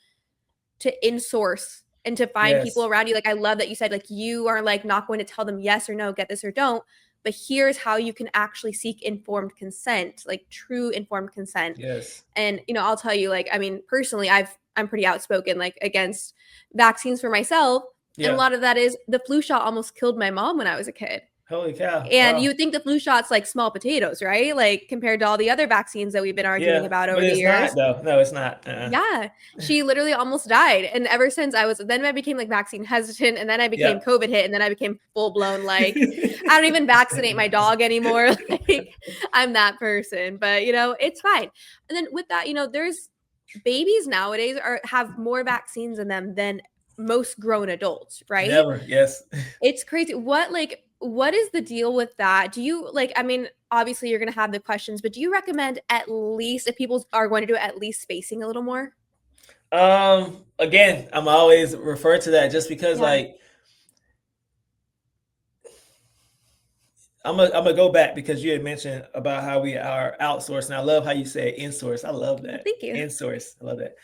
in-source and to find people Yes. around you. Like I love that you said like you are like not going to tell them yes or no, get this or don't, but here's how you can actually seek informed consent, like true informed consent. Yes. And I'll tell you, like, I mean, personally, I'm pretty outspoken like against vaccines for myself. And a Yeah. lot of that is the flu shot almost killed my mom when I was a kid. Holy cow! And you Wow. would think the flu shot's like small potatoes, right? Like compared to all the other vaccines that we've been arguing Yeah, about but over the it's not years. though. No, it's not. Yeah, she literally almost died. And ever since then I became like vaccine hesitant, and then I became Yep. COVID hit, and then I became full blown like, I don't even vaccinate my dog anymore. Like, I'm that person. But it's fine. And then with that, there's babies nowadays have more vaccines in them than most grown adults, right? Never. Yes. It's crazy. What is the deal with that? Do you like, I mean, obviously you're gonna have the questions, but do you recommend, at least if people are going to do it, at least spacing a little more? Again, I'm always refer to that just because Yeah. like I'm gonna go back because you had mentioned about how we are outsourced, and I love how you say insource. I love Well, that. thank you. Insource. I love that.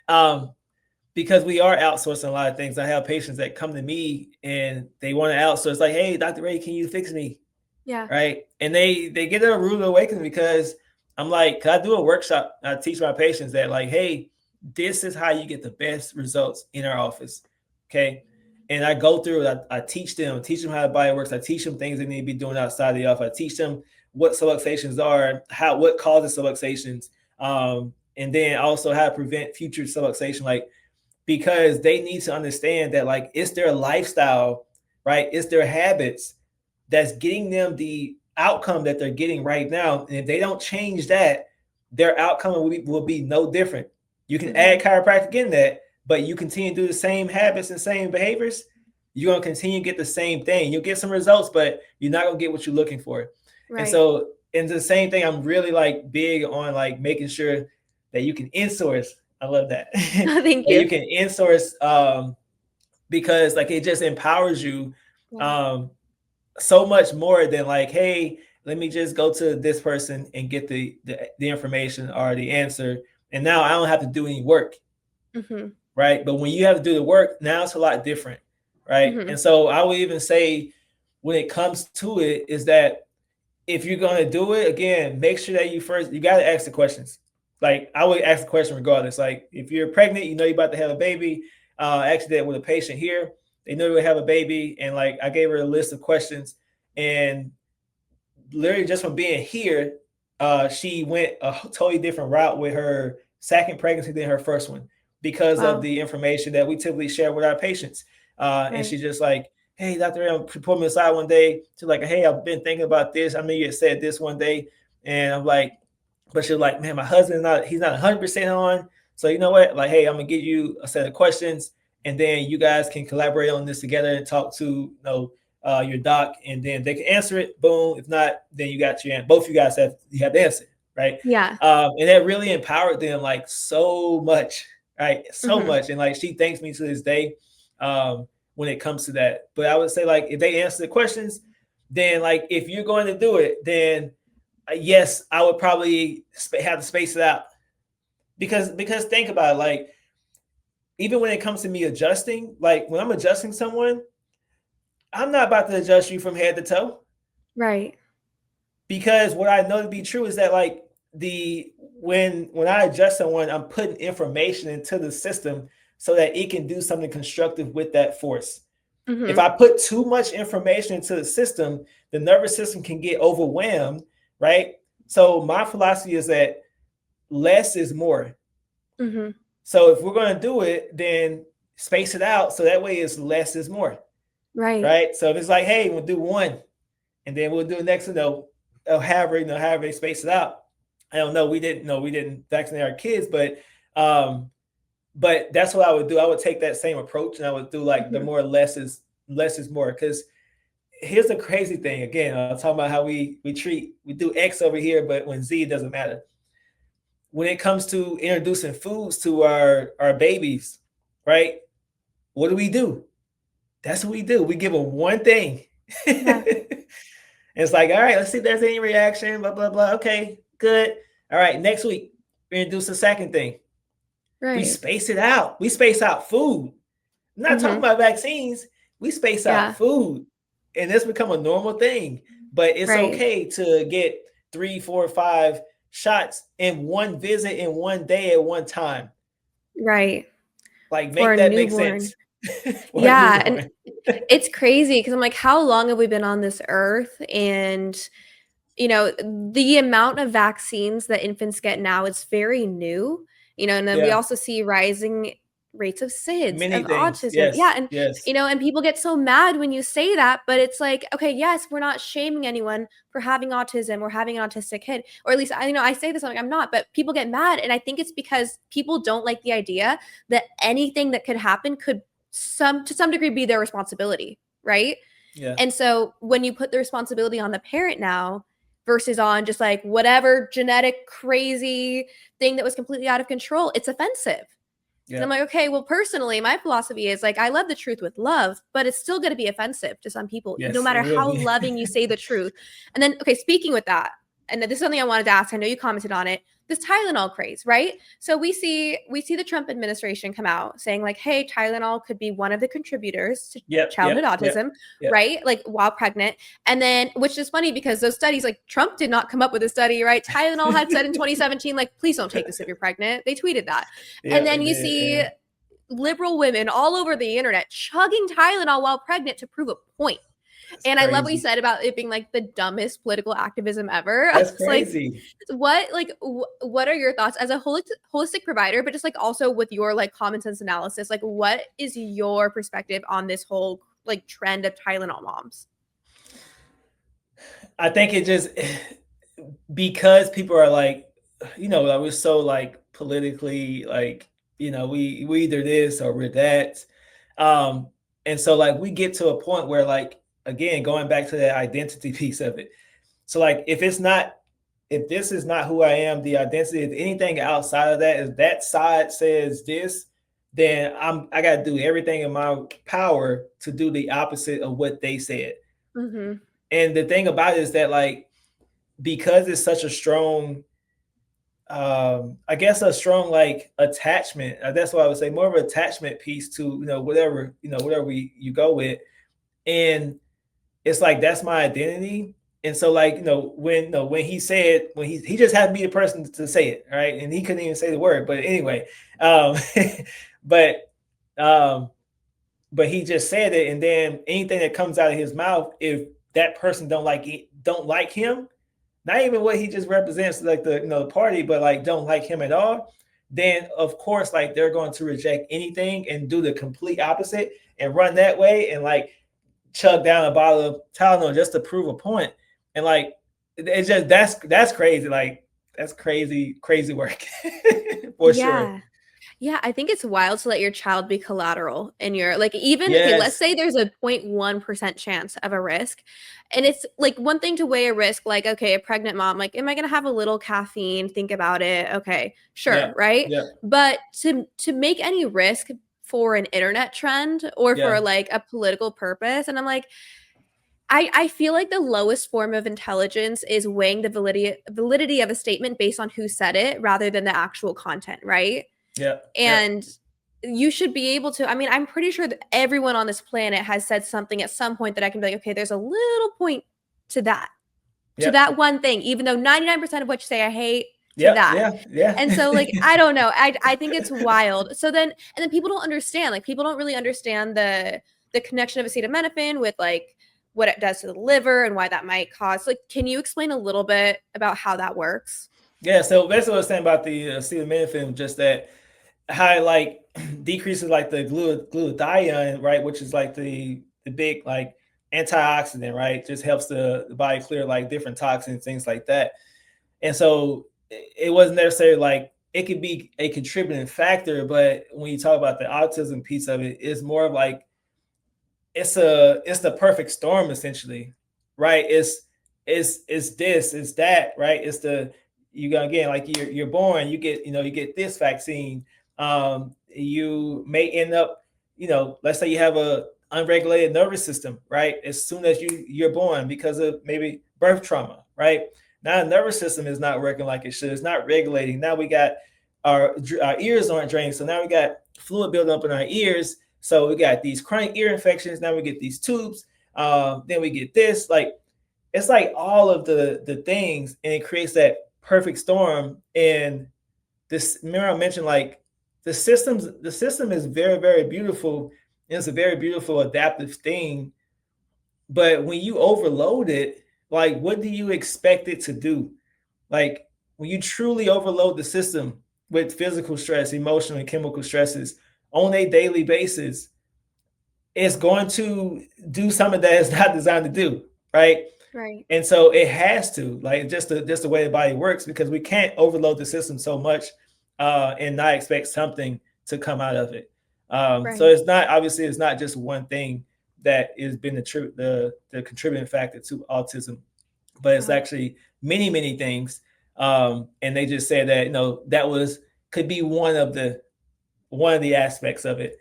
Um, because we are outsourcing a lot of things. I have patients that come to me and they want to outsource, like, hey, Dr. Ray, can you fix me? Yeah. Right. And they get a rude awakening because I'm like, 'cause I do a workshop. I teach my patients that, like, hey, this is how you get the best results in our office. Okay. And I go through it. I teach them how the body works. I teach them things they need to be doing outside the office. I teach them what subluxations are, what causes subluxations, and then also how to prevent future subluxation. Like, because they need to understand that, like, it's their lifestyle, right? It's their habits that's getting them the outcome that they're getting right now. And if they don't change that, their outcome will be no different. You can Mm-hmm. add chiropractic in that, but you continue to do the same habits and same behaviors, you're going to continue to get the same thing. You'll get some results, but you're not going to get what you're looking for. And Right. so, and the same thing, I'm really like big on like making sure that you can insource. I love that. Thank That you. you can insource, because like it just empowers you, Yeah. um, so much more than like, hey, let me just go to this person and get the information or the answer, and now I don't have to do any work, Mm-hmm. right? But when you have to do the work, now it's a lot different, right? Mm-hmm. And so I would even say, when it comes to it, is that if you're gonna do it again, make sure that you got to ask the questions. Like, I would ask the question regardless. Like, if you're pregnant, you're about to have a baby. Actually, that with a patient here, they know they have a baby, and like I gave her a list of questions, and literally just from being here, she went a totally different route with her second pregnancy than her first one because of Wow. the information that we typically share with our patients. And Right. she's just like, hey, Dr. Ram, pulled me aside one day. She's like, hey, I've been thinking about this. I mean, you had said this one day. And I'm like, but she's like, man, my husband's he's not 100% on. So you know what? Like, hey, I'm going to give you a set of questions, and then you guys can collaborate on this together and talk to, your doc, and then they can answer it. Boom. If not, then you got your both. You guys have the answer, right? Yeah. And that really empowered them like so much, right? So Mm-hmm. much, and like she thanks me to this day, when it comes to that. But I would say, like, if they answer the questions, then like if you're going to do it, then yes, I would probably have to space it out, because think about it, like, even when it comes to me adjusting, like when I'm adjusting someone, I'm not about to adjust you from head to toe, Right. because what I know to be true is that, like, the when I adjust someone, I'm putting information into the system so that it can do something constructive with that force. If Mm-hmm. I put too much information into the system, the nervous system can get overwhelmed, right? So my philosophy is that less is more. Mm-hmm. So if we're going to do it, then space it out so that way it's less is more, Right. right? So if it's like, hey, we'll do one, and then we'll do the next, however they space it out. I don't know. We didn't vaccinate our kids, but that's what I would do. I would take that same approach, and I would do like the Mm-hmm. more less is more. Because here's the crazy thing. Again, I'm talking about how we do X over here, but when Z, it doesn't matter. When it comes to introducing foods to our babies, right? What do? That's what we do. We give them one thing. Yeah. It's like, all right, let's see if there's any reaction, blah, blah, blah. Okay, good. All right, next week, we introduce a second thing. We Right. space it out. We space out food. I'm not talking Mm-hmm. about vaccines. We space out Yeah. food. And this become a normal thing. But it's Right. okay to get 3, 4, 5 shots in one visit, in one day, at one time. Right. Like, For make a that make newborn. sense. for a Yeah, and newborn. it's crazy because I'm like, how long have we been on this earth? And the amount of vaccines that infants get now is very new, and then we Yeah, also see rising rates of SIDS, many of things. autism. Yes, Yeah, and yes, and people get so mad when you say that, but it's like, okay, yes, we're not shaming anyone for having autism or having an autistic kid, or at least I say this, like I'm not, but people get mad, and I think it's because people don't like the idea that anything that could happen could to some degree be their responsibility, right? yeah, And so when you put the responsibility on the parent now versus on just like whatever genetic crazy thing that was completely out of control, it's offensive. And yeah, I'm like, okay, well, personally, my philosophy is like, I love the truth with love, but it's still going to be offensive to some people, no yes, it matter will how be. loving you say the truth. And then, okay, speaking with that, and this is something I wanted to ask. I know you commented on it. This Tylenol craze, right? So we see the Trump administration come out saying like, hey, Tylenol could be one of the contributors to Yep, childhood yep, yep, autism, yep. right? Like while pregnant. And then, which is funny because those studies, like Trump did not come up with a study, right? Tylenol had said in 2017, like, please don't take this if you're pregnant. They tweeted that. And Yep, then it you did. see Yeah. liberal women all over the internet chugging Tylenol while pregnant to prove a point. That's And I love what you crazy. said about it being like the dumbest political activism ever. I That's was like, crazy. what are your thoughts as a holistic provider, but just like also with your like common sense analysis, like what is your perspective on this whole like trend of Tylenol moms? I think it just because people are like, like we're so like politically like, we either this or we're that. Um, and so like we get to a point where like again, going back to that identity piece of it. So like if this is not who I am, the identity, if anything outside of that, if that side says this, then I gotta do everything in my power to do the opposite of what they said. Mm-hmm. And the thing about it is that like because it's such a strong I guess a strong like attachment. That's what I would say, more of an attachment piece to whatever you go with, and it's like that's my identity. And so like when he said when he just had to be the person to say it, right? And he couldn't even say the word, but anyway, um, but um, but he just said it, and then anything that comes out of his mouth, if that person don't like him, not even what he just represents, like the party, but like don't like him at all, then of course like they're going to reject anything and do the complete opposite and run that way and like chug down a bottle of Tylenol just to prove a point. And like it's just that's crazy. Like that's crazy work for sure. Yeah. Yeah, I think it's wild to let your child be collateral in your like even okay, let's Yes. say there's a 0.1% chance of a risk. And it's like one thing to weigh a risk, like, okay, a pregnant mom, like, am I gonna have a little caffeine? Think about it. Okay, Yeah. sure, right? Yeah. But to make any risk for an internet trend or for Yeah. like a political purpose, and I'm like, I feel like the lowest form of intelligence is weighing the validity of a statement based on who said it rather than the actual content, right? Yeah. Yeah. And you should be able to, I mean, I'm pretty sure that everyone on this planet has said something at some point that I can be like, okay, there's a little point to that, to Yeah. that one thing, even though 99% of what you say I hate, to Yeah. that. Yeah. Yeah. And so like I don't know. I think it's wild. So then and then people don't understand. Like people don't really understand the connection of acetaminophen with like what it does to the liver and why that might cause. Like can you explain a little bit about how that works? Yeah. So basically, what I was saying about the acetaminophen, just that how it like decreases like the glutathione, right, which is like the big like antioxidant, right? Just helps the body clear like different toxins, things like that. And so it wasn't necessarily like it could be a contributing factor, but when you talk about the autism piece of it, it's more of like it's the perfect storm essentially, right? It's this, it's that, right? It's the you go again like you're born, you get this vaccine. You may end up, let's say you have a unregulated nervous system, right? As soon as you're born because of maybe birth trauma, right? Now the nervous system is not working like it should. It's not regulating. Now we got our ears aren't drained, so now we got fluid building up in our ears, so we got these chronic ear infections. Now we get these tubes. Then we get this. Like it's like all of the things, and it creates that perfect storm. And this, remember I mentioned like the system is very beautiful, It's a very beautiful adaptive thing. But when you overload it, like what do you expect it to do? Like when you truly overload the system with physical stress, emotional and chemical stresses on a daily basis, it's going to do something that it's not designed to do, right? Right. And so it has to, like, just the way the body works, because we can't overload the system so much and not expect something to come out of it. So Right. it's not, obviously it's not just one thing that has been the contributing factor to autism, but it's Wow. actually many things. And they just said that, that was, could be one of the aspects of it,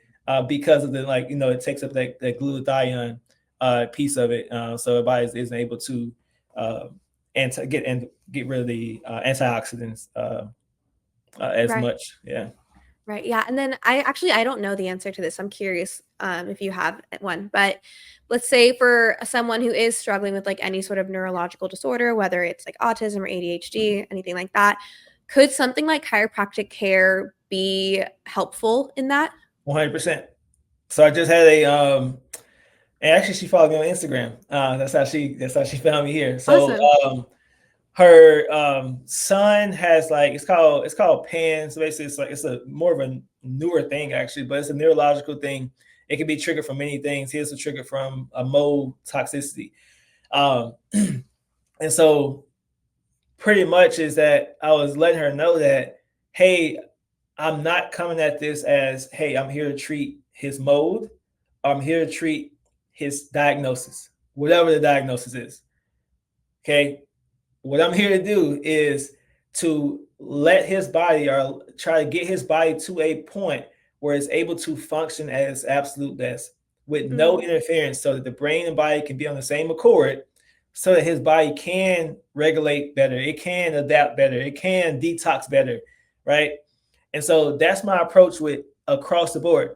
because of the, like, it takes up that glutathione piece of it, so the body isn't able to uh, get rid of the antioxidants as Right. much. Yeah. Right. Yeah. And then I don't know the answer to this. I'm curious if you have one. But let's say for someone who is struggling with like any sort of neurological disorder, whether it's like autism or ADHD, anything like that, could something like chiropractic care be helpful in that? 100%. So I just had and actually she followed me on Instagram. That's how she found me here. So Awesome. her son has, like, it's called pan. So basically it's like, it's a more of a newer thing actually, but it's a neurological thing. It can be triggered from many things. Here's a trigger from a mold toxicity. um and so pretty much is that I was letting her know that, hey, I'm not coming at this as, hey, I'm here to treat his mold. I'm here to treat his diagnosis, whatever the diagnosis is. Okay. What I'm here to do is to let his body, or try to get his body to a point where it's able to function at its absolute best with no Mm, interference, so that the brain and body can be on the same accord, so that his body can regulate better, it can adapt better, it can detox better, right? And so that's my approach with across the board.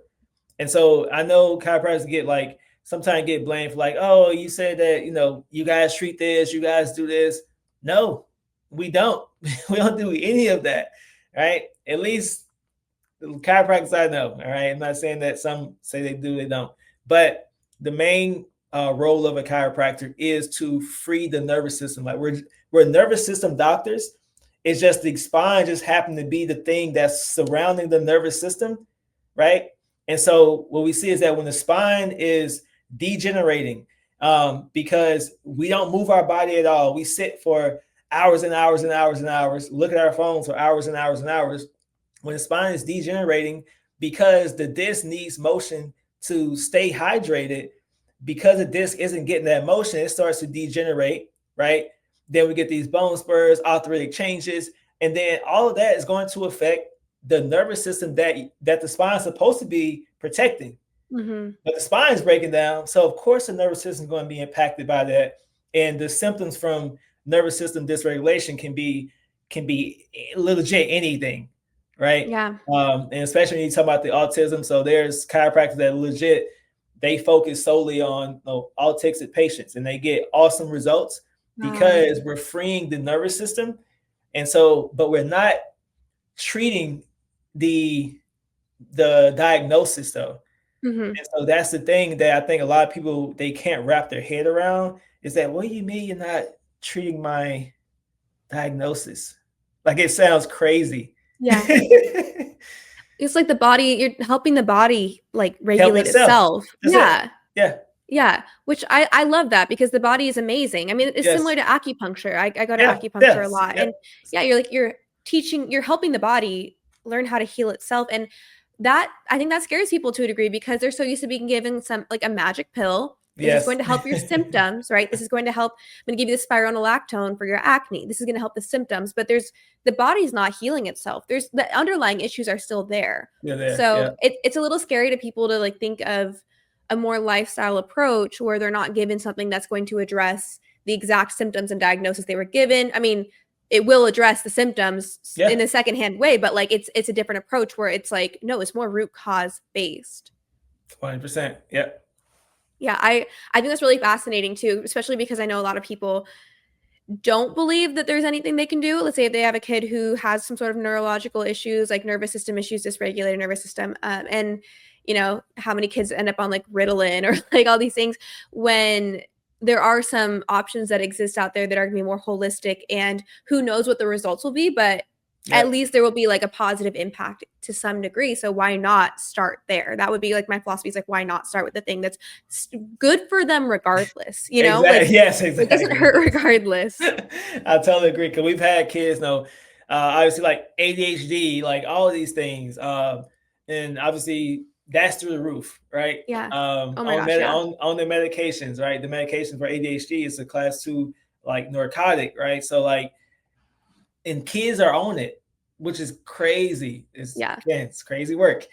And so I know chiropractors get, like, sometimes get blamed for, like, oh, you said that, you guys treat this, you guys do this. No, we don't. We don't do any of that, right? At least the chiropractors I know. All right. I'm not saying that some say they do, they don't. But the main role of a chiropractor is to free the nervous system. Like, we're nervous system doctors. It's just the spine just happen to be the thing that's surrounding the nervous system, right? And so what we see is that when the spine is degenerating, because we don't move our body at all, we sit for hours and hours and hours and hours, look at our phones for hours and hours and hours. When the spine is degenerating, because the disc needs motion to stay hydrated, because the disc isn't getting that motion, it starts to degenerate, right? Then we get these bone spurs, arthritic changes, and then all of that is going to affect the nervous system that the spine is supposed to be protecting. hmm But the spine is breaking down, so of course the nervous system is going to be impacted by that. And the symptoms from nervous system dysregulation can be legit anything, right? Yeah. And especially when you talk about the autism, so there's chiropractors that legit, they focus solely on, autistic patients, and they get awesome results Wow. because we're freeing the nervous system. And so, but we're not treating the diagnosis though. hmm And so that's the thing that I think a lot of people, they can't wrap their head around, is that, what do you mean you're not treating my diagnosis? Like, it sounds crazy. Yeah. It's like the body, you're helping the body like Help regulate itself. itself. That's it. Yeah. Yeah. Yeah, which I love that because the body is amazing. I mean, it's similar Yes. to acupuncture. I go to Yeah. acupuncture a Yes. lot. Yep. And yeah, you're teaching, you're helping the body learn how to heal itself. And that I think that scares people to a degree because they're so used to being given some like a magic pill. This is Yes. going to help your symptoms, right? This is going to help. I'm going to give you the spironolactone for your acne. This is going to help the symptoms, but there's the body's not healing itself. There's the underlying issues are still there. You're there. So Yeah. it's a little scary to people to like think of a more lifestyle approach where they're not given something that's going to address the exact symptoms and diagnosis they were given. I mean, it will address the symptoms Yeah. in a secondhand way, but like it's a different approach where it's like no, it's more root cause based. 100%. Yep. Yeah, I think that's really fascinating too, especially because I know a lot of people don't believe that there's anything they can do. Let's say if they have a kid who has some sort of neurological issues, like nervous system issues, dysregulated nervous system, and how many kids end up on like Ritalin or like all these things, when there are some options that exist out there that are going to be more holistic, and who knows what the results will be, but at Yep. least there will be like a positive impact to some degree. So why not start there? That would be like my philosophy, is like, why not start with the thing that's good for them regardless, Exactly. like Yes, it doesn't exactly. hurt regardless. I totally agree because we've had kids know, obviously like ADHD, like all of these things, and obviously that's through the roof, right? Yeah. Oh my gosh, yeah. On the medications, right? The medication for ADHD is a class 2 like narcotic, right? So like, and kids are on it, which is crazy. Yeah. It's crazy work.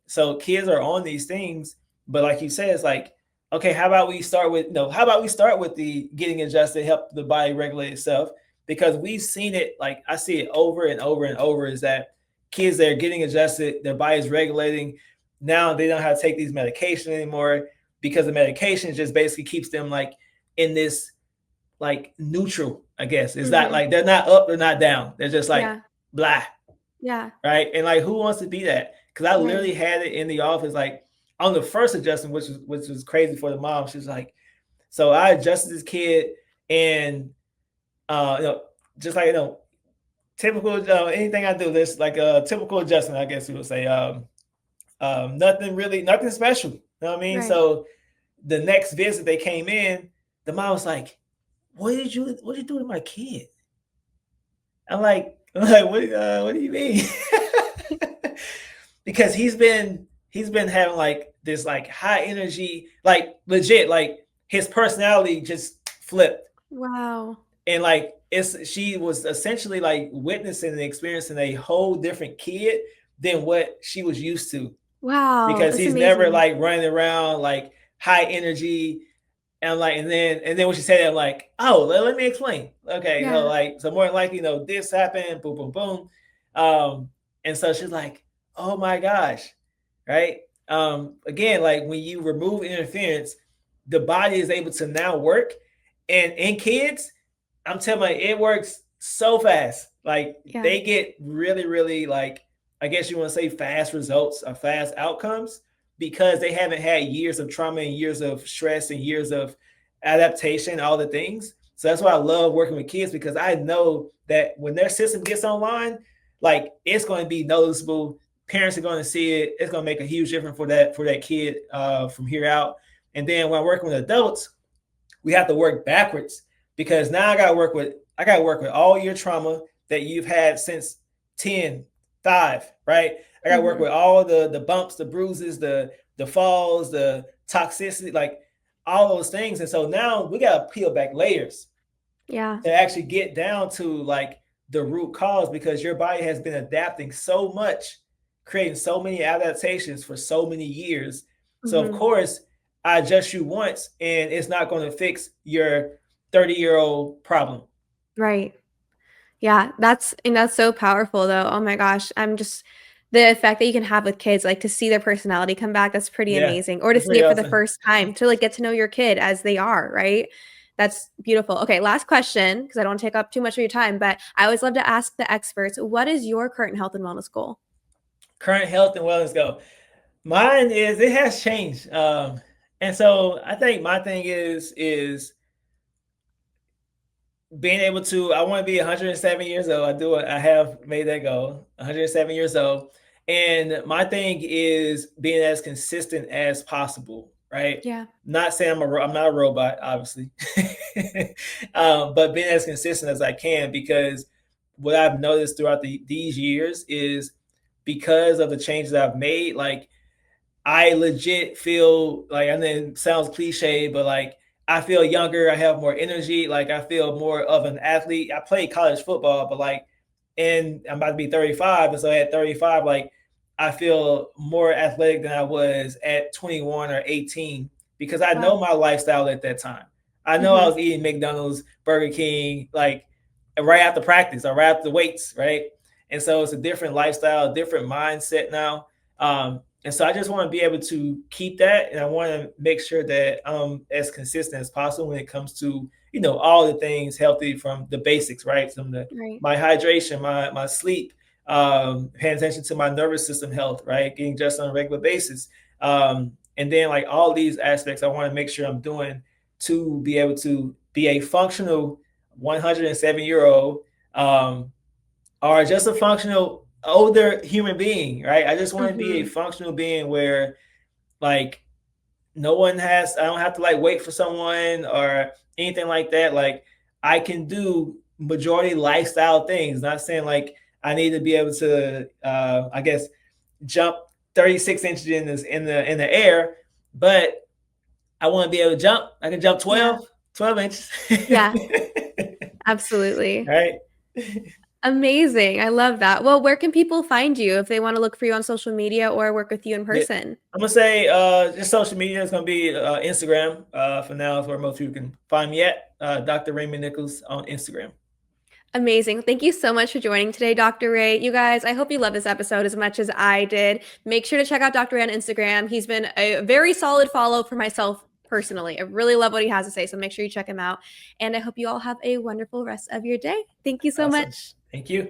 So kids are on these things, but like you said, it's like, okay, how about we start with no? How about we start with the getting adjusted, help the body regulate itself? Because we've seen it, like I see it over and over and over, is that kids that are getting adjusted, their body's regulating. Now they don't have to take these medications anymore because the medication just basically keeps them like in this like neutral, I guess. It's not like they're not up, they're not down. They're just like Yeah. blah, Yeah. right? And like who wants to be that? Because I Right. literally had it in the office, like on the first adjustment, which was crazy for the mom. She was like, so I adjusted this kid, and just like typical anything I do, this like a typical adjustment, I guess you would say. Nothing special. You know what I mean? Right. So the next visit they came in, the mom was like, what did you do to my kid? What do you mean? Because he's been having like this like high energy, like legit, like his personality just flipped. Wow. And like she was essentially like witnessing and experiencing a whole different kid than what she was used to. Wow. Because That's he's never amazing. like running around like high energy. And like, and then when she said that, I'm like, oh, let me explain. Okay, so Yeah. like, so more than likely, this happened, boom, boom, boom. And so she's like, oh my gosh, right? Again, like when you remove interference, the body is able to now work. And in kids, I'm telling you, it works so fast. Like Yeah. they get really, really like, I guess you want to say fast results or fast outcomes because they haven't had years of trauma and years of stress and years of adaptation, all the things. So that's why I love working with kids because I know that when their system gets online, like it's going to be noticeable. Parents are going to see it. It's going to make a huge difference for that kid from here out. And then when I'm working with adults, we have to work backwards because now I got to work with all your trauma that you've had since 10, 5, right? I got to work Hmm. with all the bumps, the bruises, the falls, the toxicity, like all those things. And so now we got to peel back layers Yeah. to actually get down to like the root cause because your body has been adapting so much, creating so many adaptations for so many years. So of Hmm. course, I adjust you once and it's not going to fix your 30-year-old problem. Right. Yeah. That's so powerful though. Oh my gosh. The effect that you can have with kids, like to see their personality come back, that's pretty Yeah, amazing. Or to it's see pretty it for the awesome. first time, to like get to know your kid as they are, right? That's beautiful. Okay, last question, because I don't want to take up too much of your time, but I always love to ask the experts, what is your current health and wellness goal? Current health and wellness go. Mine is it has changed. And so I think my thing is being able to I want to be 107 years old. I have made that goal. 107 years old. And my thing is being as consistent as possible, right? Yeah. Not saying I'm not a robot, obviously. But being as consistent as I can because what I've noticed throughout these years is because of the changes I've made, like I legit feel like, and then it sounds cliche, but like I feel younger. I have more energy. Like I feel more of an athlete. I played college football, but like, and I'm about to be 35. And so at 35, like I feel more athletic than I was at 21 or 18 because I know Wow. my lifestyle at that time. I know I Hmm. was eating McDonald's, Burger King, like right after practice or right after the weights, right? And so it's a different lifestyle, different mindset now. And so I just want to be able to keep that, and I want to make sure that I'm as consistent as possible when it comes to all the things healthy from the basics, right? From Right. my hydration, my sleep, paying attention to my nervous system health, right? Getting dressed on a regular basis. And then like all these aspects, I want to make sure I'm doing to be able to be a functional 107-year-old, or just a functional older human being, right? I just want to be a Mm-hmm. functional being where like I don't have to like wait for someone or anything like that. Like I can do majority lifestyle things. Not saying like I need to be able to I guess jump 36 inches in the air, but I want to be able to jump. I can jump Yeah. 12 inches. Yeah, absolutely. Right. Amazing. I love that. Well, where can people find you if they want to look for you on social media or work with you in Yeah. person? I'm gonna say just social media is gonna be Instagram for now is where most people can find me at. Dr. Raymond Nichols on Instagram. Amazing. Thank you so much for joining today, Dr. Ray. You guys, I hope you love this episode as much as I did. Make sure to check out Dr. Ray on Instagram. He's been a very solid follow for myself personally. I really love what he has to say, so make sure you check him out. And I hope you all have a wonderful rest of your day. Thank you so Awesome. much. Thank you.